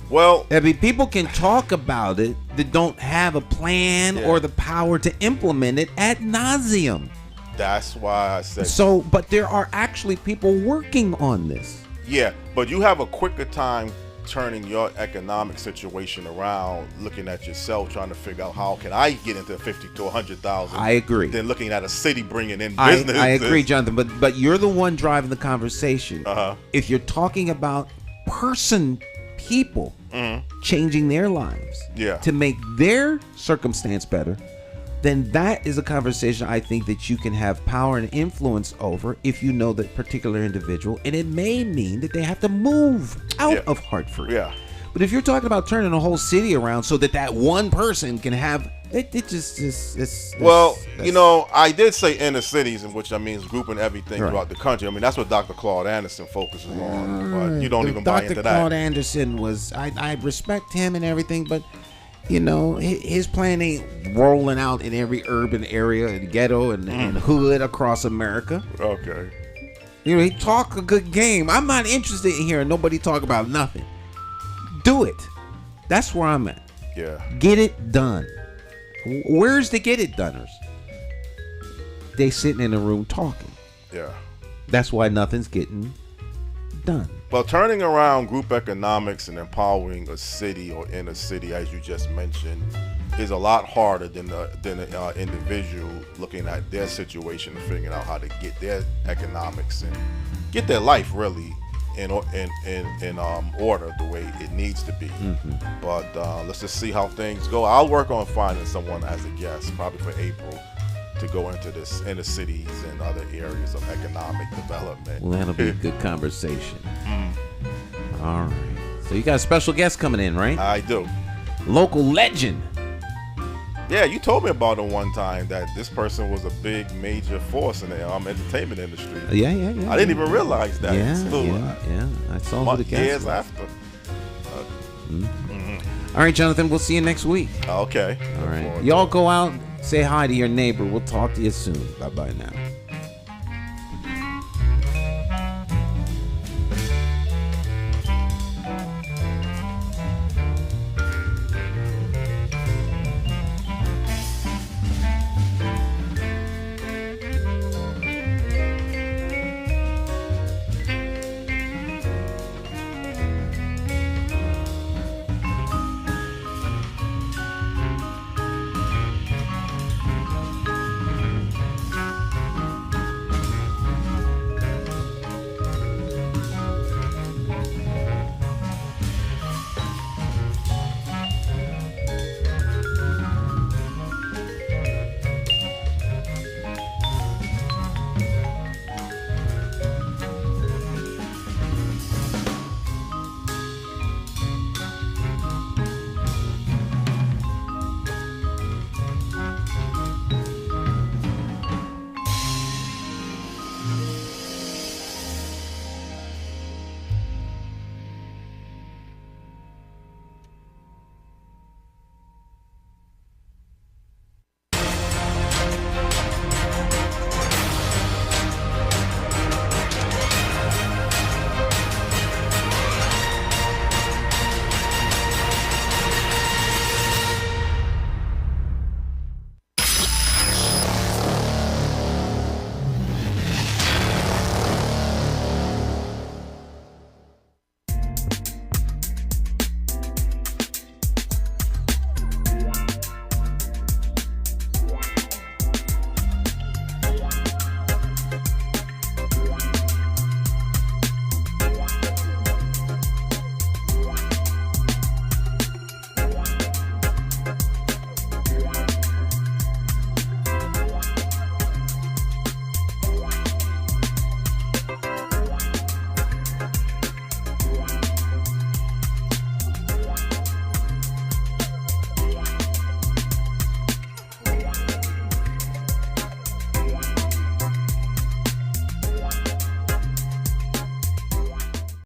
Well, I mean, people can talk about it that don't have a plan or the power to implement it ad nauseum. That's why I said so. But there are actually people working on this. Yeah, but you have a quicker time turning your economic situation around, looking at yourself, trying to figure out how can I get into 50 to 100,000. I agree. Then looking at a city bringing in business. I agree, Jonathan. But you're the one driving the conversation. If you're talking about people changing their lives to make their circumstance better, then that is a conversation I think that you can have power and influence over if you know that particular individual, and it may mean that they have to move out of Hartford. Yeah. But if you're talking about turning a whole city around so that one person can have I did say inner cities, in which I mean grouping everything throughout the country. I mean, that's what Dr. Claude Anderson focuses on, but you don't even buy into that. Dr. Claude Anderson was, I respect him and everything, but his plan ain't rolling out in every urban area and ghetto and hood across America. Okay. He talk a good game. I'm not interested in hearing nobody talk about nothing. Do it. That's where I'm at. Yeah. Get it done. Where's the get it doneers? They sitting in a room talking. Yeah. That's why nothing's getting done. Well, turning around group economics and empowering a city or inner city, as you just mentioned, is a lot harder than the individual looking at their situation and figuring out how to get their economics and get their life really in order the way it needs to be. But let's just see how things go. I'll work on finding someone as a guest, probably for April, to go into this inner cities and other areas of economic development. Well, that'll be a good conversation. All right. So you got a special guest coming in, right? I do. Local legend. Yeah, you told me about it one time that this person was a big major force in the entertainment industry. Yeah. I didn't even realize that. Yeah. I saw who the guest years was. after. All right, Jonathan, we'll see you next week. Okay. All right. Y'all go out, say hi to your neighbor. We'll talk to you soon. Bye-bye now.